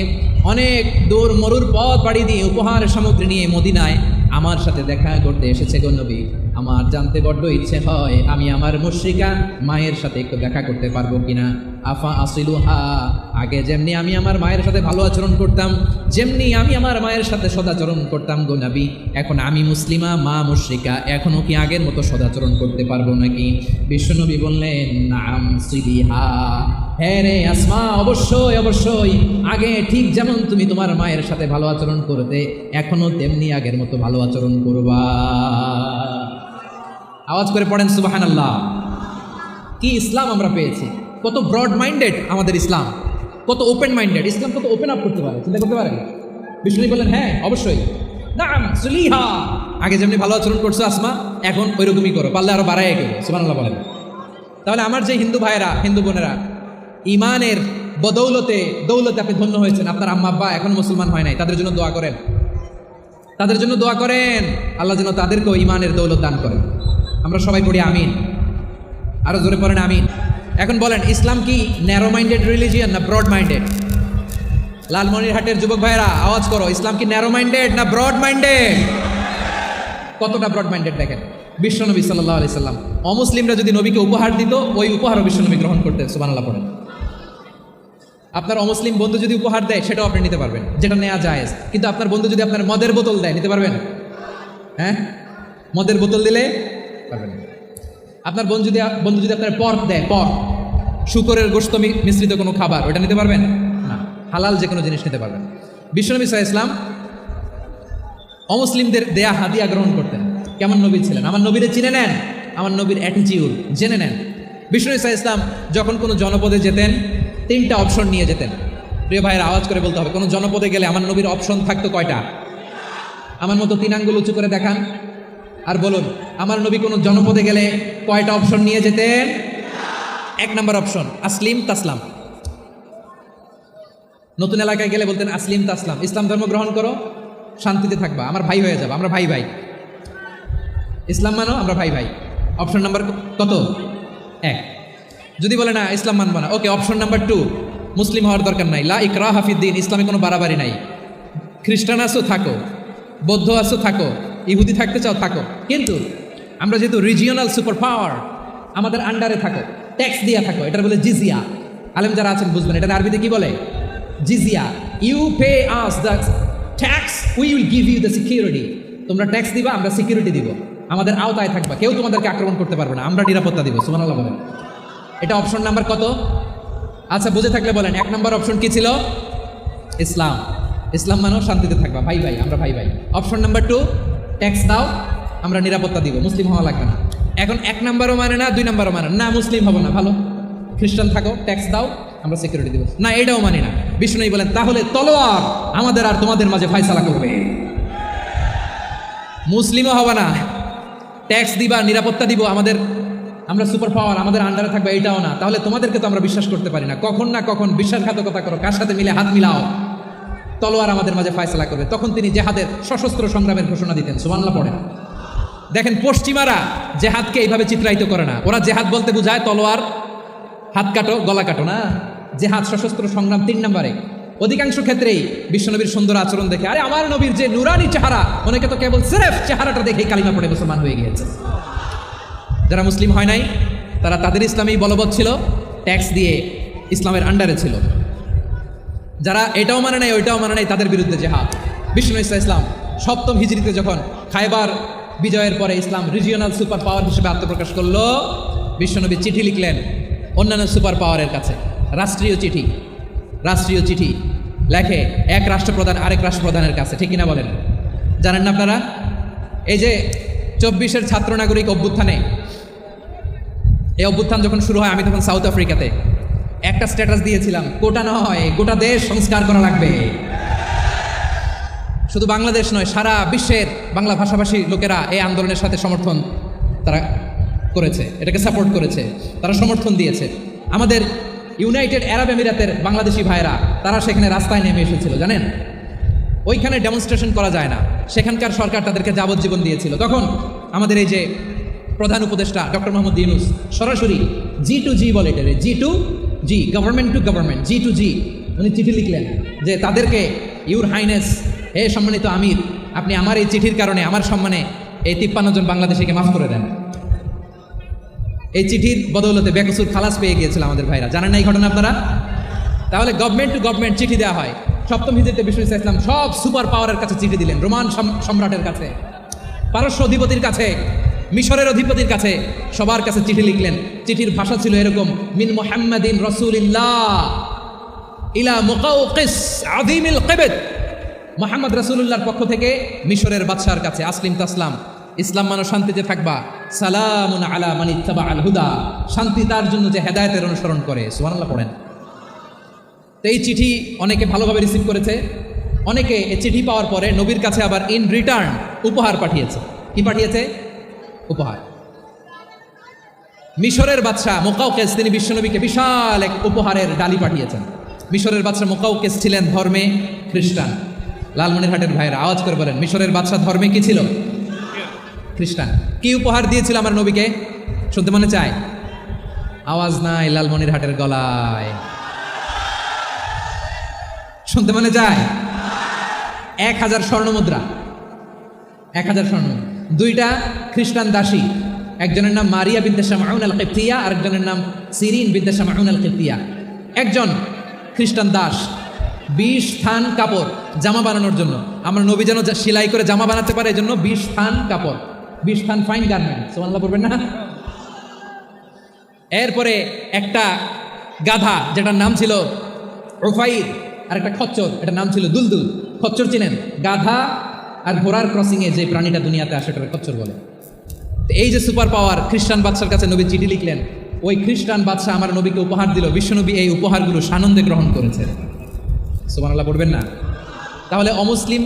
অনেক দূর মরুর পথ পাড়ি দিয়ে উপহার সামগ্রী নিয়ে মদিনায় আমার সাথে দেখা করতে এসেছে গো নবী। আমার জানতে বড্ড ইচ্ছে হয় আমি আমার মুশরিকা মায়ের সাথে একটু দেখা করতে পারবো কিনা। আফা আসিলুহা, আগে যেমনি আমি আমার মায়ের সাথে ভালো আচরণ করতাম, যেমনি আমি আমার মায়ের সাথে সদাচরণ করতাম গো নবী, এখন আমি মুসলিমা মা মুশরিকা, এখনো কি আগের মতো সদাচরণ করতে পারবো নাকি? বিশ্বনবী বললেন নাম সিলিহা, হ্যাঁ রে আসমা, অবশ্যই অবশ্যই, আগে ঠিক যেমন তুমি তোমার মায়ের সাথে ভালো আচরণ করতে এখনো তেমনি আগের মতো ভালো আচরণ করবা। আওয়াজ করে পড়েন সুবহানাল্লাহ। কি ইসলাম আমরা পেয়েছি! কত ব্রড মাইন্ডেড আমাদের ইসলাম, কত ওপেন মাইন্ডেড ইসলাম, কত ওপেন আপ করতে পারে, চিন্তা করতে পারেন। বিষ্ণু বললেন হ্যাঁ অবশ্যই, নাম সুলিহা, আগে যেমনি ভালো আচরণ করছো আসমা এখন ওইরকমই করো, পারলে আরো বাড়াই করো। সুবহানাল্লাহ বলেন। তাহলে আমার যে হিন্দু ভাইয়েরা, হিন্দু বোনেরা, ইমানের বদৌলতে দৌলতে আপনি ধন্য হয়েছেন, আপনার আম্মা আব্বা এখন মুসলমান হয় নাই, তাদের জন্য দোয়া করেন, তাদের জন্য দোয়া করেন, আল্লাহ যেন তাদেরকেও ইমানের দৌলত দান করেন। আমরা সবাই পড়ি আমিন, আরো জোরে পড়েন আমিন। এখন বলেন, ইসলাম কি ন্যারো মাইন্ডেড রিলিজিয়ান না ব্রড মাইন্ডেড? লালমনিরহাটের যুবক ভাইরা আওয়াজ করো, ইসলাম কি ন্যারো মাইন্ডেড না ব্রড মাইন্ডেড? কতটা ব্রড মাইন্ডেড দেখেন। বিশ্বনবী সাল্লাল্লাহু আলাইহি সাল্লাম অমুসলিমরা যদি নবীকে উপহার দিত, ওই উপহারও বিশ্বনবী গ্রহণ করতেন। সুবহানাল্লাহ পড়েন। আপনার অমুসলিম বন্ধু যদি উপহার দেয়, সেটাও আপনি নিতে পারবেন, যেটা নেওয়া জায়েজ। কিন্তু আপনার বন্ধু যদি আপনার মদের বোতল দেয়, নিতে পারবেন? হ্যাঁ, মদের বোতল দিলে পারবেন না। আপনার বন্ধু যদি আপনার পর্ক দেয়, পর্ক, শুকরের গোশত মিশ্রিত কোনো খাবার, ওটা নিতে পারবেন না। হালাল যে কোনো জিনিস নিতে পারবেন। বিশ্বনবী সাল্লাল্লাহু আলাইহি ওয়াসাল্লাম অমুসলিমদের দেয়া হাদিয়া গ্রহণ করতেন। কেমন নবী ছিলেন? আমার নবীরে চিনে নেন, আমার নবীর অ্যাটিটিউড জেনে নেন। বিশ্বনবী সাল্লাল্লাহু আলাইহি ওয়াসাল্লাম যখন কোনো জনপদে যেতেন, 3টা অপশন নিয়ে যেতেন। প্রিয় ভাইয়ের আওয়াজ করে বলতে হবে, কোনো জনপদে গেলে আমার নবীর অপশন থাকতো কয়টা? আমার মতো 3 আঙ্গুল উঁচু করে দেখান আর বলুন, আমার নবী কোনো জনপদে গেলে কয়টা অপশন নিয়ে যেতেন? 1 নম্বর অপশন আসলিম তাসলাম। নতুন এলাকায় গেলে বলতেন আসলিম তাসলাম, ইসলাম ধর্ম গ্রহণ করো, শান্তিতে থাকবা, আমার ভাই হয়ে যাবে, আমরা ভাই ভাই। ইসলাম মানো, আমরা ভাই ভাই। অপশন নাম্বার কত? 1। যদি বলে না ইসলাম মানবো না, ওকে, অপশন নাম্বার 2, মুসলিম হওয়ার দরকার নাই, লা ইকরাহা ফিদ্দিন, ইসলামে কোনো বাড়াবাড়ি নাই। খ্রিস্টান আসো থাকো, বৌদ্ধ আসো থাকো, ইহুদি থাকতে চাও থাকো, কিন্তু আমরা যেহেতু রিজিওনাল সুপার পাওয়ার, আমাদের আন্ডারে থাকো, ট্যাক্স দিয়া থাকো, এটা বলে জিজিয়া। আলেম যারা আছেন বুঝবেন, এটা আরবিতে কি বলে? জিজিয়া। You pay us the tax, we will give you the security. তোমরা ট্যাক্স দিবা, আমরা সিকিউরিটি দিব, আমাদের আওতায় থাকবা, কেউ তোমাদেরকে আক্রমণ করতে পারবে না, আমরা নিরাপত্তা দিব। সুবহানাল্লাহ বলেন। এটা অপশন নাম্বার কত? আচ্ছা, বুঝে থাকলে বলেন, 1 নম্বর অপশন কি ছিল? ইসলাম। ইসলাম মানো, শান্তিতে থাকবা, ভাই ভাই, আমরা ভাই ভাই। অপশন নাম্বার 2, ট্যাক্স দাও, আমরা নিরাপত্তা দিব, মুসলিম হওয়া লাগবে না। এখন 1 নম্বরও মানে না, 2 নম্বরও মানে না, মুসলিম হবো না, ভালো, খ্রিস্টান থাকো, ট্যাক্স দাও, আমরা সিকিউরিটি দিব না, এটাও মানি না। বিষ্ণু বলেন, তাহলে তলোয়ার আমাদের আর তোমাদের মাঝে ফায়সালা করবে। মুসলিমও হবে না, ট্যাক্স দিবা, নিরাপত্তা দিব, আমরা সুপার পাওয়ার, আমাদের আন্ডারে থাকবে, এটাও না। তাহলে তোমাদেরকে তো আমরা বিশ্বাস করতে পারি না, কখন না কখন বিশ্বাসঘাতকতা করো, কার সাথে মিলে হাত মিলাও, তলোয়ার আমাদের মাঝে ফায়সালা করবে। তখন তিনি জেহাদের সশস্ত্র সংগ্রামের ঘোষণা দিতেন। সুবহানাল্লাহ পড়েন। দেখেন, পশ্চিমারা জেহাদকে এইভাবে চিত্রায়িত করে না। ওরা জেহাদ বলতে বোঝায় তলোয়ার, হাত কাটো, গলা কাটো না। জেহাদ সশস্ত্র সংগ্রাম 3 নম্বরে। অধিকাংশ ক্ষেত্রেই বিশ্বনবীর সুন্দর আচরণ দেখে, আরে আমার নবীর যে নুরানি চেহারা, অনেকে তো কেবল সিরেফ চেহারাটা দেখেই কালিমা পড়ে মুসলমান হয়ে গিয়েছে। যারা মুসলিম হয় নাই, তারা তাদের ইসলামেই বলবৎ ছিল, ট্যাক্স দিয়ে ইসলামের আন্ডারে ছিল। যারা এটাও মানে নাই, ওইটাও মানে নাই, তাদের বিরুদ্ধে জেহাদ। বিশ্বনবী ইসলাম 7ম হিজরিতে যখন খায়বার বিজয়ের পরে ইসলাম রিজিওনাল সুপার পাওয়ার হিসেবে আত্মপ্রকাশ করলো, বিশ্বনবী চিঠি লিখলেন অন্যান্য সুপার পাওয়ারের কাছে, রাষ্ট্রীয় চিঠি লেখে এক রাষ্ট্রপ্রধান আরেক রাষ্ট্রপ্রধানের কাছে। ঠিক কিনা বলেন? জানেন না আপনারা? এই যে 24-এর ছাত্র নাগরিক অভ্যুত্থানে, এই অভ্যুত্থান যখন শুরু হয়, আমি তখন সাউথ আফ্রিকাতে একটা স্ট্যাটাস দিয়েছিলাম, কোটা নয়, গোটা দেশ সংস্কার করা লাগবে। শুধু বাংলাদেশ নয়, সারা বিশ্বের বাংলা ভাষাভাষী লোকেরা এই আন্দোলনের সাথে সমর্থন তারা করেছে, এটাকে সাপোর্ট করেছে, তারা সমর্থন দিয়েছে। আমাদের ইউনাইটেড আরব আমিরাতের বাংলাদেশি ভাইরা, তারা সেখানে রাস্তায় নেমে এসেছিল, জানেন? ওইখানে ডেমনস্ট্রেশন করা যায় না, সেখানকার সরকার তাদেরকে যাবজ্জীবন দিয়েছিল। তখন আমাদের এই যে প্রধান উপদেষ্টা ডক্টর মোহাম্মদ ইউনূস সরাসরি G2G বলে, এটারে G2G, government to government, G2G, উনি চিঠি লিখলেন যে তাদেরকে, ইউর হাইনেস, হে সম্মানিত আমির, আপনি আমার এই চিঠির কারণে আমার সম্মানে এই 53 জন বাংলাদেশিকে মাফ করে দেন। এই চিঠির বদৌলতে বেকসুর খালাস পেয়ে গিয়েছিল আমাদের ভাইরা। জানেন না এই ঘটনা আপনারা? তাহলে গভর্নমেন্ট টু গভর্নমেন্ট চিঠি দেওয়া হয়। 7ম হিজরিতে বিষ্ণু ইসলাম সব সুপার পাওয়ারের কাছে চিঠি দিলেন, রোমান সম্রাটের কাছে, পারস্য অধিপতির কাছে, মিশরের অধিপতির কাছে, সবার কাছে চিঠি লিখলেন। চিঠির ভাষা ছিল এরকম, মিন মুহাম্মাদিন রাসূলিল্লাহ ইলা মুকাউকিস আযীমিল কিবত, মুহাম্মদ রাসূলুল্লাহর পক্ষ থেকে মিশরের বাদশার কাছে, আসলিম তাসলাম, ইসলাম মানো, শান্তিতে থাকবা, সালামুন আলা মান ইত্তাবা আল হুদা, শান্তি তার জন্য যে হেদায়েতের অনুসরণ করে। সুবহানাল্লাহ পড়েন। তো এই চিঠি অনেকে ভালোভাবে রিসিভ করেছে, অনেকে এই চিঠি পাওয়ার পরে নবীর কাছে আবার ইন রিটার্ন উপহার পাঠিয়েছে। কি পাঠিয়েছে? উপহার। মিশরের বাদশা মুকাউকিস, তিনি বিশ্বনবীকে বিশাল এক উপহারের ডালি পাঠিয়েছেন। মিশরের বাদশা মুকাউকিস ছিলেন ধর্মে খ্রিস্টান। লালমনিরহাটের ভাইয়েরা আওয়াজ করে বলেন, মিশরের বাদশা ধর্মে কি ছিল? খ্রিস্টান। কি উপহার দিয়েছিল আমার নবীকে? শুনতে মনে চায়? আওয়াজ নাই লালমনিরহাটের গলায়। শুনতে মনে যায়? 1000 স্বর্ণ মুদ্রা, 1000 স্বর্ণ। 2টা খ্রিস্টান দাসী, একজনের নাম মারিয়া বিনতে শামউন আল কিবতিয়া, আরেকজনের নাম সিরিন বিনতে শামউন আল কিবতিয়া। একজন খ্রিস্টান দাস 20 থান কাপড় জামা বানানোর জন্য, আমরা নবী যেন সেলাই করে জামা বানাতে পারে, এই জন্য 20 থান কাপড়, 20 থান ফাইন গার্মেন্ট, সুবহানাল্লাহ পড়বেন না? এরপরে একটা গাধা যেটার নাম ছিল উফাইর, আর একটা খচ্চর, এটার নাম ছিল দুলদুল। খচ্চর চিনেন? গাধা আর ঘোড়ার ক্রসিংয়ে যে প্রাণীটা দুনিয়াতে আসে সেটাকে খচ্চর বলে। তো এই যে সুপার পাওয়ার, খ্রিস্টান বাদশার কাছে নবী চিঠি লিখলেন, ওই খ্রিস্টান বাদশা আমার নবীকে উপহার দিল, বিশ্বনবী এই উপহারগুলো সানন্দে গ্রহণ করেছে। সুবহানাল্লাহ পড়বেন না? তাহলে অমুসলিম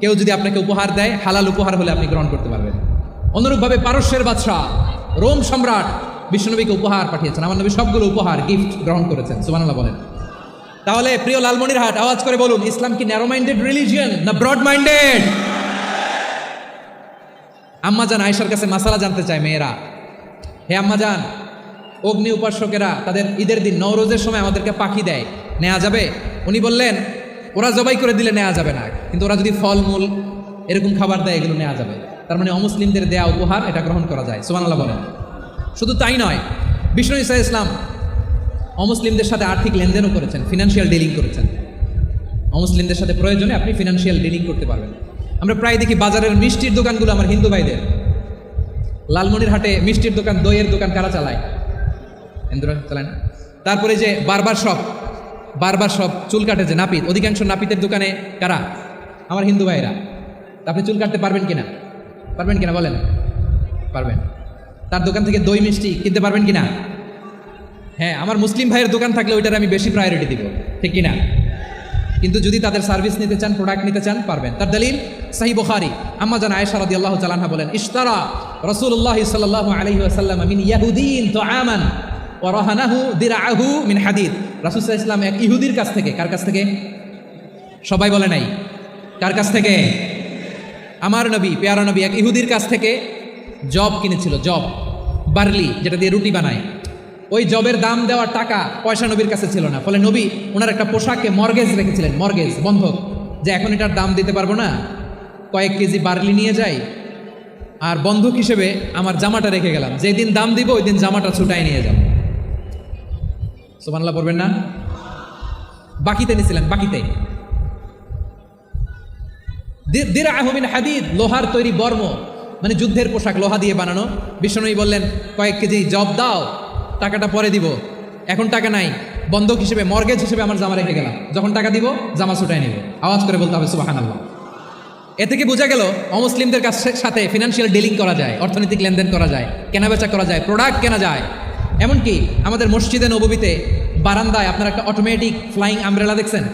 কেউ যদি আপনাকে উপহার দেয়, হালাল উপহার হলে আপনি গ্রহণ করতে পারবেন। অনুরূপভাবে পারস্যের বাদশা, রোম সম্রাট বিশ্বনবীকে উপহার পাঠিয়েছেন, আমার নবী সবগুলো উপহার গিফট গ্রহণ করেছেন। সুবহানাল্লাহ বলেন। তাহলে প্রিয় লালমনিরহাট, আওয়াজ করে বলুন, ইসলাম কি ন্যারো মাইন্ডেড রিলিজিয়ন না ব্রড মাইন্ডেড? আম্মাজান আয়েশার কাছে মাসালা জানতে চায় মেয়েরা, হে আম্মাজান, অগ্নি উপাসকেরা তাদের ঈদের দিন নওরোজের সময় আমাদেরকে পাখি দেয়, নেওয়া যাবে? উনি বললেন, ওরা জবাই করে দিলে নেওয়া যাবে না, কিন্তু ওরা যদি ফলমূল এরকম খাবার দেয় এগুলো নেওয়া যাবে। তার মানে অমুসলিমদের দেয়া উপহার এটা গ্রহণ করা যায়। সুবহানাল্লাহ বলেন। শুধু তাই নয়, বিষ্ণু ঈসা ইসলাম অমুসলিমদের সাথে আর্থিক লেনদেনও করেছেন, ফিনান্সিয়াল ডিলিং করেছেন। অমুসলিমদের সাথে প্রয়োজনে আপনি ফিনান্সিয়াল ডিলিং করতে পারবেন। আমরা প্রায় দেখি বাজারের মিষ্টির দোকানগুলো আমার হিন্দু ভাইদের। লালমনিরহাটে মিষ্টির দোকান, দইয়ের দোকান কারা চালায়? হিন্দুরা চালায়। তারপরে যে বারবার সব চুল কাটে যে নাপিত, অধিকাংশ নাপিতের দোকানে কারা? আমার হিন্দু ভাইরা। আপনি চুল কাটতে পারবেন কিনা? পারবেন কিনা বলেন? পারবেন। তার দোকান থেকে দই মিষ্টি কিনতে পারবেন কিনা? হ্যাঁ, আমার মুসলিম ভাইয়ের দোকান থাকলে ওইটার আমি বেশি প্রায়োরিটি দিব, ঠিক কিনা? কিন্তু যদি তাদের সার্ভিস নিতে চান, প্রোডাক্ট নিতে চান, পারবেন। তার দলিল সহিহ বুখারী, আম্মা জান আয়েশা রাদিয়াল্লাহু তাআলা আনহা বলেন, ইশতারা রাসূলুল্লাহ সাল্লাল্লাহু আলাইহি ওয়াসাল্লাম মিন ইয়াহুদিন তুআমান ওয়া রাহানাহু দিরআহু মিন হাদিদ। রাসূল সাল্লাল্লাহু আলাইহি ওয়াসাল্লাম এক ইহুদির কাছ থেকে, কার কাছ থেকে? সবাই বলে নাই, কার কাছ থেকে? আমার নবী, পেয়ারা নবী এক ইহুদির কাছ থেকে জব কিনেছিল, জব, বার্লি, যেটা দিয়ে রুটি বানায়। ওই জবের দাম দেওয়ার টাকা পয়সা নবীর কাছে ছিল না, ফলে নবী ওনার একটা পোশাকে মর্গেজ রেখেছিলেন, মর্গেজ, বন্ধক, যে এখন এটার দাম দিতে পারবো না, কয়েক কেজি বার্লি নিয়ে যাই আর বন্ধক হিসেবে আমার জামাটা রেখে গেলাম, যেদিন দাম দিব ওই দিন জামাটা ছুটাই নিয়ে যাব। সুবহানাল্লাহ পড়বেন না? বাকিতে নিয়েছিলেন, বাকিতে। দিরআহু মিন হাদিদ, লোহার তৈরি বর্ম, মানে যুদ্ধের পোশাক, লোহা দিয়ে বানানো। বিষ্ণুনবী বললেন, কয়েক কেজি জব দাও, টাকাটা পরে দিব, এখন টাকা নাই, বন্ধক হিসেবে, মর্গেজ হিসেবে আমার জামা রেখে গেলাম, যখন টাকা দিব জামা ছুটাই নিব। আওয়াজ করে বলতে হবে সুবহানাল্লাহ। এ থেকে বোঝা গেল অমুসলিমদের সাথে ফিনান্সিয়াল ডিলিং করা যায়, অর্থনৈতিক লেনদেন করা যায়, কেনাবেচা করা যায়, প্রোডাক্ট কেনা যায়। এমনকি আমাদের মসজিদে নববীতে বারান্দায় আপনারা একটা অটোমেটিক ফ্লাইং আমব্রেলা দেখছেন?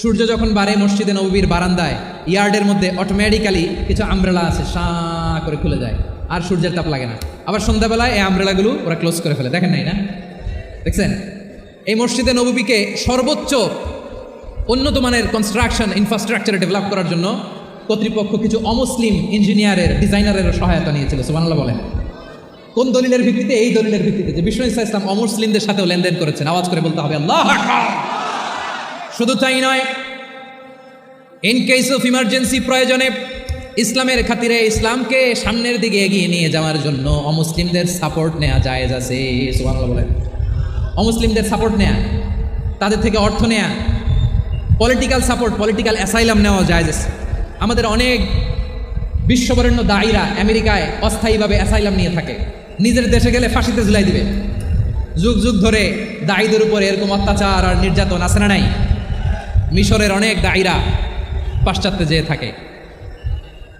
সূর্য যখন বাড়ে মসজিদে নববীর বারান্দায় ইয়ার্ডের মধ্যে অটোমেটিক্যালি কিছু আমব্রেলা আছে, শাঁ করে খুলে যায়, আর সূর্যের তাপ লাগে না। আবার সন্ধ্যাবেলায় এই আমব্রেলাগুলো ওরা ক্লোজ করে ফেলে, দেখেন নাই না? দেখছেন? এই মসজিদে নববীকে সর্বোচ্চ উন্নত মানের কনস্ট্রাকশন ইনফ্রাস্ট্রাকচারে ডেভেলপ করার জন্য কর্তৃপক্ষ কিছু অমুসলিম ইঞ্জিনিয়ারের, ডিজাইনারের সহায়তা নিয়েছিল। সুবহানাল্লাহ বলেন। কোন দলিলের ভিত্তিতে? এই দলিলের ভিত্তিতে যে বিষ্ণু ঈসা ইসলাম অমুসলিমদের সাথেও লেনদেন করেছেন। আওয়াজ করে বলতে হবে আল্লাহু আকবার। শুধু তাই নয়, ইন কেস অফ ইমার্জেন্সি, প্রয়োজনে ইসলামের খাতিরে, ইসলামকে সামনের দিকে এগিয়ে নিয়ে যাওয়ার জন্য অমুসলিমদের সাপোর্ট নেওয়া জায়েজ আছে। সুবহানাল্লাহ বলেন। অমুসলিমদের সাপোর্ট নেয়া, তাদের থেকে অর্থ নেয়া, পলিটিক্যাল সাপোর্ট, পলিটিক্যাল অ্যাসাইলাম নেওয়া জায়েজ আছে। আমাদের অনেক বিশ্ববরেণ্য দায়ীরা আমেরিকায় অস্থায়ীভাবে অ্যাসাইলাম নিয়ে থাকে, নিজের দেশে গেলে ফাঁসিতে ঝুলাই দিবে। যুগ যুগ ধরে দায়ীদের উপরে এরকম অত্যাচার আর নির্যাতন আছে না নাই? মিশরের অনেক দায়ীরা পাশ্চাত্যে যেয়ে থাকে,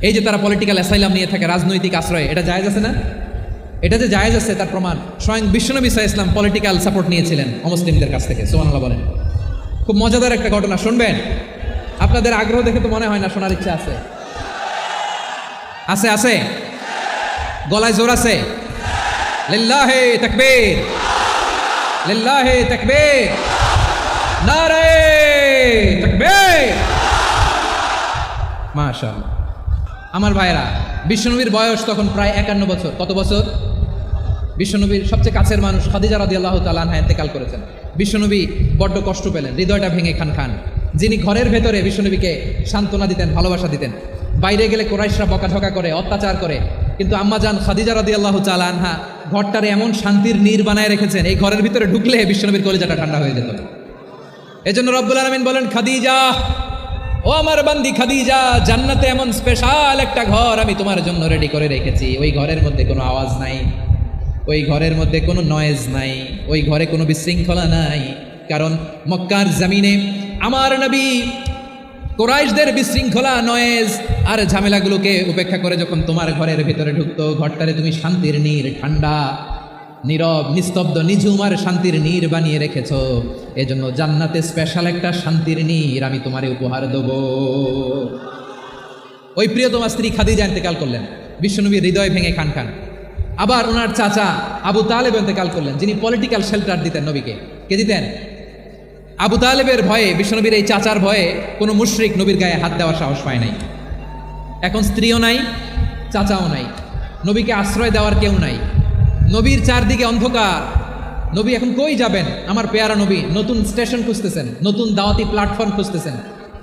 এই যে তারা পলিটিক্যাল অ্যাসাইলাম নিয়ে থাকে, রাজনৈতিক আশ্রয়, এটা জায়েজ আছে না? এটা যে জায়েজ আছে তার প্রমাণ স্বয়ং বিশ্বনবী সাল্লাল্লাহু আলাইহি ওয়াসাল্লাম পলিটিক্যাল সাপোর্ট নিয়েছিলেন অমুসলিমদের কাছ থেকে। সুবহানাল্লাহ বলেন। খুব মজাদার একটা ঘটনা, শুনবেন? আপনাদের আগ্রহ দেখে তো মনে হয় না শোনার ইচ্ছা আছে? আছে? আছে? গলায় জোর আছে? লিল্লাহি তাকবীর, লিল্লাহি তাকবীর, নারে তাকবীর। মাশাআল্লাহ। আমার ভাইরা, বিশ্বনবীর বয়স তখন প্রায় 51 বছর। কত বছর? বিশ্বনবীর সবচেয়ে কাছের মানুষ খাদিজা রাদিয়াল্লাহু তাআলা আনহা ইন্তেকাল করেছেন। বিশ্বনবী বড্ড কষ্ট পেলেন, হৃদয়টা ভেঙে খান খান। যিনি ঘরের ভেতরে বিশ্বনবীকে সান্ত্বনা দিতেন, ভালোবাসা দিতেন। বাইরে গেলে কোরাইশরা বকাঝকা করে, অত্যাচার করে, কিন্তু আম্মাজান খাদিজা রাদিয়াল্লাহু তাআলা আনহা ঘরটারে এমন শান্তির নীড় বানায় রেখেছেন, এই ঘরের ভিতরে ঢুকলে বিশ্বনবীর কলিজাটা ঠান্ডা হয়ে যেত। এজন্য রব্বুল আলামিন বলেন, খাদিজা, ও আমার বান্দি খাদিজা, জান্নাতে এমন স্পেশাল একটা ঘর আমি তোমার জন্য রেডি করে রেখেছি। ওই ঘরের মধ্যে কোনো আওয়াজ নাই, ওই ঘরের মধ্যে কোনো নয়েজ নাই, ওই ঘরে কোনো বিশৃঙ্খলা নাই। কারণ মক্কার জমিনে আমার নবী কোরাইশদের বিশৃঙ্খলা, নয়েজ আর ঝামেলাগুলোকে উপেক্ষা করে যখন তোমার ঘরের ভিতরে ঢুকতো, ঘরটারে তুমি শান্তির নীড়, ঠান্ডা, নীরব, নিস্তব্ধ, নিঝুম আর শান্তির নীড় বানিয়ে রেখেছ। এজন্য জান্নাতে স্পেশাল একটা শান্তির নীড় আমি তোমারে উপহার দেব। ওই প্রিয়তমা স্ত্রী খাদিজা ইন্তেকাল করলেন, বিশ্বনবীর হৃদয় ভেঙে খান খান। আবার ওনার চাচা আবু তালেব ইন্তেকাল করলেন, যিনি পলিটিক্যাল শেল্টার দিতেন নবীকে। কে দিতেন? আবু তালেবের ভয়ে, বিশ্বনবীর এই চাচার ভয়ে কোনো মুশরিক নবীর গায়ে হাত দেওয়ার সাহস পায় নাই। এখন স্ত্রীও নাই, চাচাও নাই, নবীকে আশ্রয় দেওয়ার কেউ নাই। নবীর চারদিকে অন্ধকার। নবী এখন কই যাবেন? আমার পেয়ারা নবী নতুন স্টেশন খুঁজতেছেন, নতুন দাওয়াতি প্ল্যাটফর্ম খুঁজতেছেন।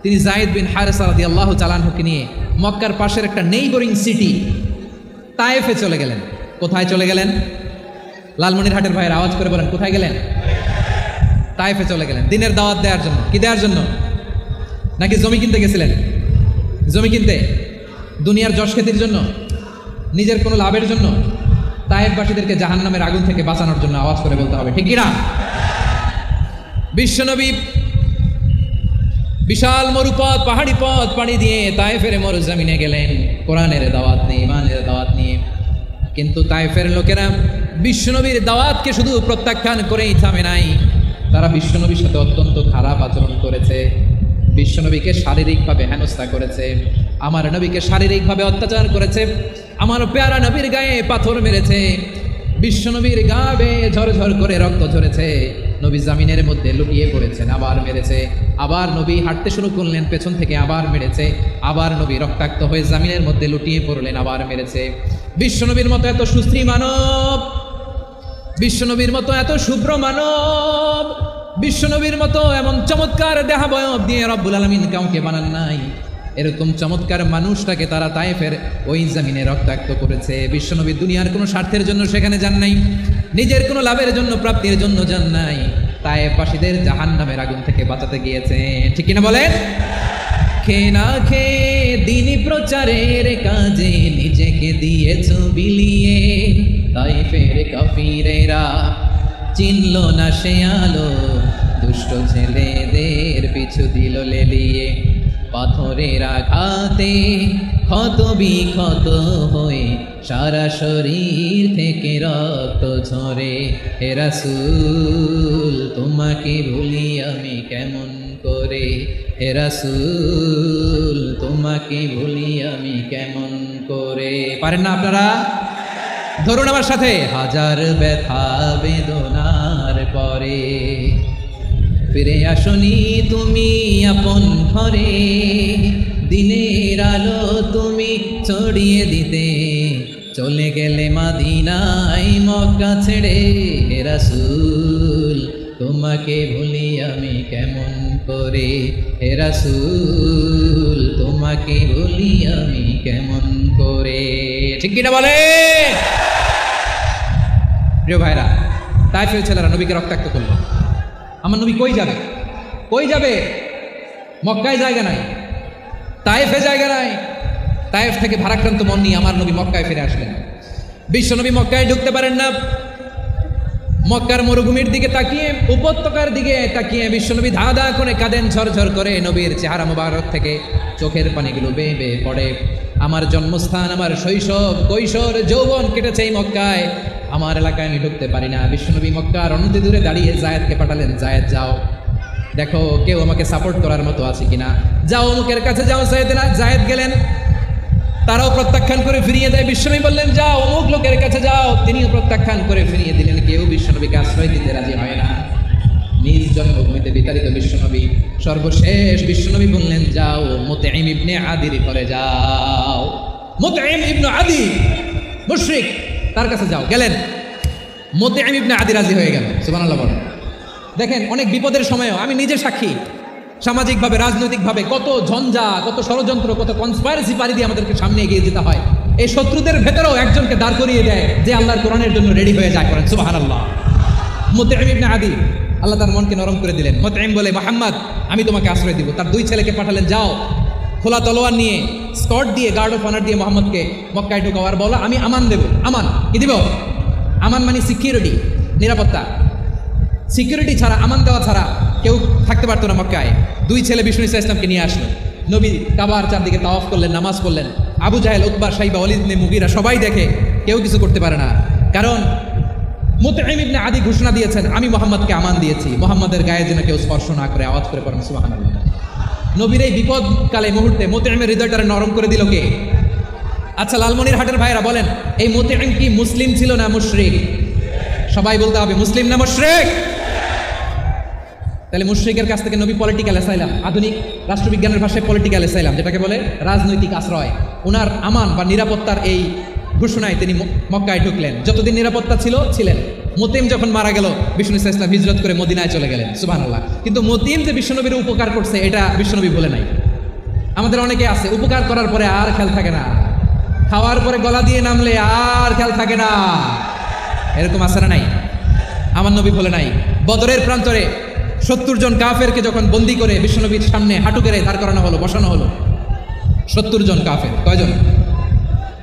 তিনি যায়েদ বিন হারেসা রাদিয়াল্লাহু তাআলা আনহুকে নিয়ে মক্কার পাশের একটা নেইবরিং সিটি তায়েফে চলে গেলেন। কোথায় চলে গেলেন? লালমনিরহাটের ভাইয়ের আওয়াজ করে বলেন, কোথায় গেলেন? তায়েফে চলে গেলেন দিনের দাওয়াত দেওয়ার জন্য। কি দেওয়ার জন্য? নাকি জমি কিনতে গেছিলেন? জমি কিনতে, দুনিয়ার যশ খ্যাতির জন্য, নিজের কোনো লাভের জন্য? তায়েফবাসীদেরকে জাহান্নামের আগুন থেকে বাঁচানোর জন্য আওয়াজ করে বলতে হবে, ঠিক কিনা? বিশ্বনবী বিশাল মরুপথ, পাহাড়ি পথ পাড়ি দিয়ে তায়েফের মরুজমিনে গেলেন কোরআনের দাওয়াত নিয়ে, ইমানের দাওয়াত নিয়ে। কিন্তু তায়েফের লোকেরা বিশ্বনবীর দাওয়াতকে শুধু প্রত্যাখ্যান করেই থামে নাই, তারা বিশ্বনবীর সাথে অত্যন্ত খারাপ আচরণ করেছে। বিশ্বনবীকে শারীরিকভাবে হেনস্থা করেছে, আমার নবীকে শারীরিকভাবে অত্যাচার করেছে, আমার পেয়ারা নবীর গায়ে পাথর মেরেছে, বিশ্বনবীর গা বেয়ে ঝরঝর করে রক্ত ঝরেছে। নবী জামিনের মধ্যে লুটিয়ে পড়েছেন, আবার মেরেছে। আবার নবী হাঁটতে শুরু করলেন, পেছন থেকে আবার মেরেছে। আবার নবী রক্তাক্ত হয়ে জামিনের মধ্যে লুটিয়ে পড়লেন, আবার মেরেছে। বিশ্বনবীর মতো এত সুশ্রী মানব, বিশ্বনবীর মতো এত শুভ্র মানব, বিশ্বনবীর মতো এমন চমৎকার দেহাবয়ব দিয়ে রব্বুল আলামিন কাউকে বানান নাই। এরকম চমৎকার মানুষটাকে তারা তায়েফের ওই জমিনে রক্তাক্ত করেছে। বিশ্বনবী দুনিয়ার কোনো স্বার্থের জন্য সেখানে যান নাই, নিজের কোনো লাভের জন্য, প্রাপ্তির জন্য যান নাই, তায়েফবাসীদের জাহান্নামের আগুন থেকে বাঁচাতে গিয়েছে। ঠিক কিনা বলেন? খেয়ে না খেয়ে দিনী প্রচারের কাজে নিজেকে দিয়েছ বিলিয়ে, তায়েফের কাফিরেরা চিনল না সে আলো, দুষ্ট ছেলেদের পিছু দিল লেলিয়ে। পাথরের আঘাতে ক্ষত বিক্ষত হয়ে সারা শরীর থেকে রক্ত ঝরে। হে রাসূল তোমাকে ভুলি আমি কেমন করে, হে রাসূল তোমাকে ভুলি আমি কেমন করে। পারেন না আপনারা? ধরুন আমার সাথে, হাজার ব্যথা বেদনার পরে ফিরে আসনি তুমি আপন ঘরে, দিনের আলো তুমি ছড়িয়ে দিতে চলে গেলে মদিনায় মক্কা ছেড়ে। হে রাসূল তোমাকে ভুলি আমি কেমন করে, হে রাসূল তোমাকে ভুলি আমি কেমন করে। ঠিক কিনা বলে? প্রিয় ভাইরা, তায়েফের ছেলেরা নবীকে রক্তাক্ত করলো। আমার নবী কই যাবে? কই যাবে? মক্কায় জায়গা নাই, তায়েফে জায়গা নাই। তায়েফ থেকে ভারাক্রান্ত মন নিয়ে আমার নবী মক্কায় ফিরে আসলেন। বিশ্বনবী মক্কায় ঢুকতে পারেন না। মক্কার মরুভূমির দিকে তাকিয়ে, উপত্যকার দিকে তাকিয়ে বিশ্বনবী ধা ধা করে কাঁদেন, ঝরঝর করে। নবীর চেহারা মোবারক থেকে চোখের পানিগুলো বেয়ে বেয়ে পড়ে। আমার জন্মস্থান, আমার শৈশব, কৈশোর, যৌবন কেটেছে এই মক্কায়, আমার এলাকায় আমি ঢুকতে পারি না। বিশ্বনবী মক্কার অনতি দূরে দাঁড়িয়ে জায়েদকে পাঠালেন, জায়েদ যাও দেখো কেউ আমাকে সাপোর্ট করার মতো আছে কিনা, যাও অমুকের কাছে যাও। জায়েদ গেলেন, তারাও প্রত্যাখ্যান করে ফিরিয়ে দেয়। বিশ্বনবী বললেন যাও অমুক লোকের কাছে যাও, তিনিও প্রত্যাখ্যান করে ফিরিয়ে দিলেন। কেউ বিশ্বনবীকে আশ্রয় দিতে রাজি হয় না। নিজ জন্মভূমিতে বিতাড়িত বিশ্বনবী সর্বশেষ বিশ্বনবী বললেন যাও মুতঈম ইবনে আদির ঘরে যাও। মুতঈম ইবনে আদি মুশরিক, তার কাছে যাও। গেলেন, মুতঈম ইবনে আদি রাজি হয়ে গেল। সুবহানাল্লাহ বলেন। দেখেন, অনেক বিপদের সময়ও আমি নিজে সাক্ষী, সামাজিকভাবে, রাজনৈতিকভাবে কত ঝঞ্ঝা, কত ষড়যন্ত্র, কত কনস্পাইরেসি পাড়ি দিয়ে আমাদেরকে সামনে এগিয়ে যেতে হয়। এই শত্রুদের ভেতরেও একজনকে দাঁড় করিয়ে দেয় যে আল্লাহর কোরআনের জন্য রেডি হয়ে যায়। করেন সুবহানাল্লাহ। মুতঈম ইবনে আদি, আল্লাহ তার মনকে নরম করে দিলেন। মুতঈম বলে, মুহাম্মদ আমি তোমাকে আশ্রয় দিব। তার দুই ছেলেকে পাঠালেন, যাও খোলা তলোয়ার নিয়ে, স্কট দিয়ে, গার্ড অফ অনার দিয়ে মোহাম্মদকে মক্কায় ঢুকাও, আর বলো আমি আমান দেব। আমান কি দিব? আমান মানে সিকিউরিটি, নিরাপত্তা। সিকিউরিটি ছাড়া, আমান দেওয়া ছাড়া কেউ থাকতে পারতো না মক্কায়। দুই ছেলে বিষ্ণু ইসা ইসলামকে নিয়ে আসলো। নবী কাবার চারদিকে তাওয়াফ করলেন, নামাজ পড়লেন। আবু জাহেল, উতবা, শাইবা, ওয়ালিদ ইবনে মুগীরা সবাই দেখে, কেউ কিছু করতে পারে না। কারণ মুতঈম ইবনে আদি ঘোষণা দিয়েছেন, আমি মোহাম্মদকে আমান দিয়েছি, মোহাম্মদের গায়ে যেন কেউ স্পর্শ না করে। আওয়াজ করে পড়েন সুবহানাল্লাহ। নবীর এই বিপদকালে মুহূর্তে মুতঈমের হৃদয়টারে নরম করে দিল কে? আচ্ছা, লালমনিরহাটের ভাইরা বলেন, এই মুতঈম কি মুসলিম ছিল না মুশরিক? সবাই বলতে হবে মুসলিম না মুশরিক। তাহলে মুশরিকের কাছ থেকে নবী পলিটিক্যাল অ্যাসাইলাম, আধুনিক রাষ্ট্রবিজ্ঞানের ভাষায় পলিটিক্যাল অ্যাসাইলাম যেটাকে বলে, রাজনৈতিক আশ্রয়, ওনার আমান বা নিরাপত্তার এই ঘোষণায় তিনি মক্কায় ঢুকলেন। যতদিন নিরাপত্তা ছিলেন। মুতঈম যখন মারা গেল, বিষ্ণু ইসা ইসলাম হিজরত করে মদিনায় চলে গেলেন। সুবহানাল্লাহ। কিন্তু মুতঈম যে বিশ্বনবীর উপকার করছে, এটা বিশ্বনবী বলে নাই। আমাদের অনেকে আছে, উপকার করার পরে আর খেয়াল থাকে না, খাওয়ার পরে গলা দিয়ে নামলে আর খেয়াল থাকে না, এরকম আছে না নাই? আমার নবী বলে নাই। বদরের প্রান্তরে 70 জন কাফেরকে যখন বন্দি করে বিশ্বনবীর সামনে হাঁটু গেড়ে দাঁড় করানো হলো, বসানো হলো, 70 জন কাফের। কয়জন?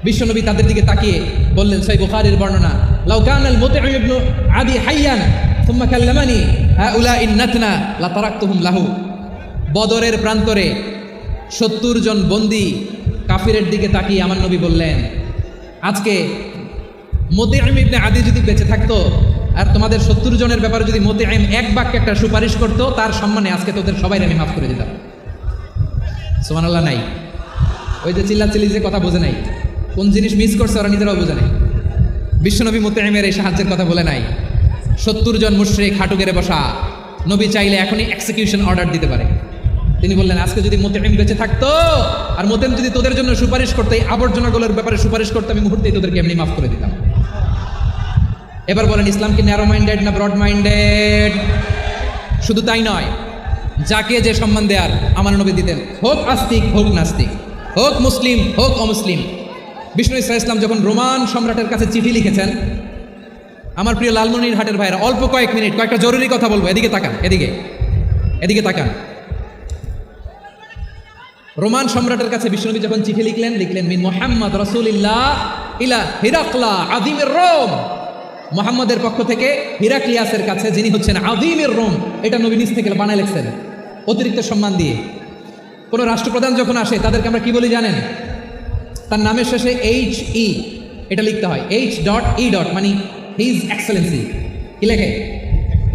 বিশ্বনবী তাদের দিকে তাকিয়ে বললেন, সহিহ বুখারীর বর্ণনা, লাউ কানাল মুতঈম ইবনে আদি হাইয়ান সুম্মা কাল্লামানি হাউলাইন নাতনা লা তারাকতুহুম লাহু। বদরের প্রান্তরে 70 জন বন্দি কাফিরের দিকে তাকিয়ে আমার নবী বললেন, আজকে মুতঈম ইবনে আদি যদি বেঁচে থাকতো, আর তোমাদের 70 জনের ব্যাপারে যদি মুতঈম এক বাক্যে একটা সুপারিশ করতো, তার সম্মানে আজকে তোদের সবাই আমি মাফ করে দিতাম। সুবহানাল্লাহ। নাই? ওই যে চিল্লাচিল্লি যে কথা বোঝে নাই, কোন জিনিস মিস করছে ওরা নিজেরাও বোঝে নাই। বিশ্বনবী মুতঈমের এই সাহায্যের কথা বলে নাই। 70 জন মুশরিক হাঁটু গেড়ে বসা, নবী চাইলে এখনই এক্সিকিউশন অর্ডার দিতে পারে। তিনি বললেন, আজকে যদি মুতঈম বেঁচে থাকতো, আর মুতঈম যদি তোদের জন্য সুপারিশ করতো, এই আবর্জনাগুলোর ব্যাপারে সুপারিশ করতো, আমি মুহূর্তেই তোদেরকে এমনি মাফ করে দিতাম। এবার বলেন, ইসলাম কি ন্যারো মাইন্ডেড না ব্রড মাইন্ডেড? শুধু তাই নয়, যাকে যে সম্মান দেয়ার আমার নবী দিতেন, হোক আস্তিক হোক নাস্তিক, হোক মুসলিম হোক অমুসলিম। বিষ্ণু ইসা ইসলাম যখন রোমান সম্রাটের কাছে চিঠি লিখেছেন, আমার প্রিয় লালমনিরহাটের ভাইরা, অল্প কয়েক মিনিট কয়েকটা জরুরি কথা বলবো, এদিকে তাকান, এদিকে তাকান। রোমান সম্রাটের কাছে বিষ্ণুনবী যখন চিঠি লিখলেন, মিন মুহাম্মদ রাসূলিল্লাহ ইলা হিরাকলা আযীমের রোম। মুহাম্মদের পক্ষ থেকে হিরাক্লিয়াসের কাছে, যিনি হচ্ছেন আযীমের রোম। এটা নবী নিজ থেকে বানায় লিখছেন, অতিরিক্ত সম্মান দিয়ে। কোনো রাষ্ট্রপ্রধান যখন আসে, তাদেরকে আমরা কি বলি জানেন? তার নামের শেষে HE এটা লিখতে হয়, H.E. মানে হিজ এক্সেলেন্সি। কি লেখে?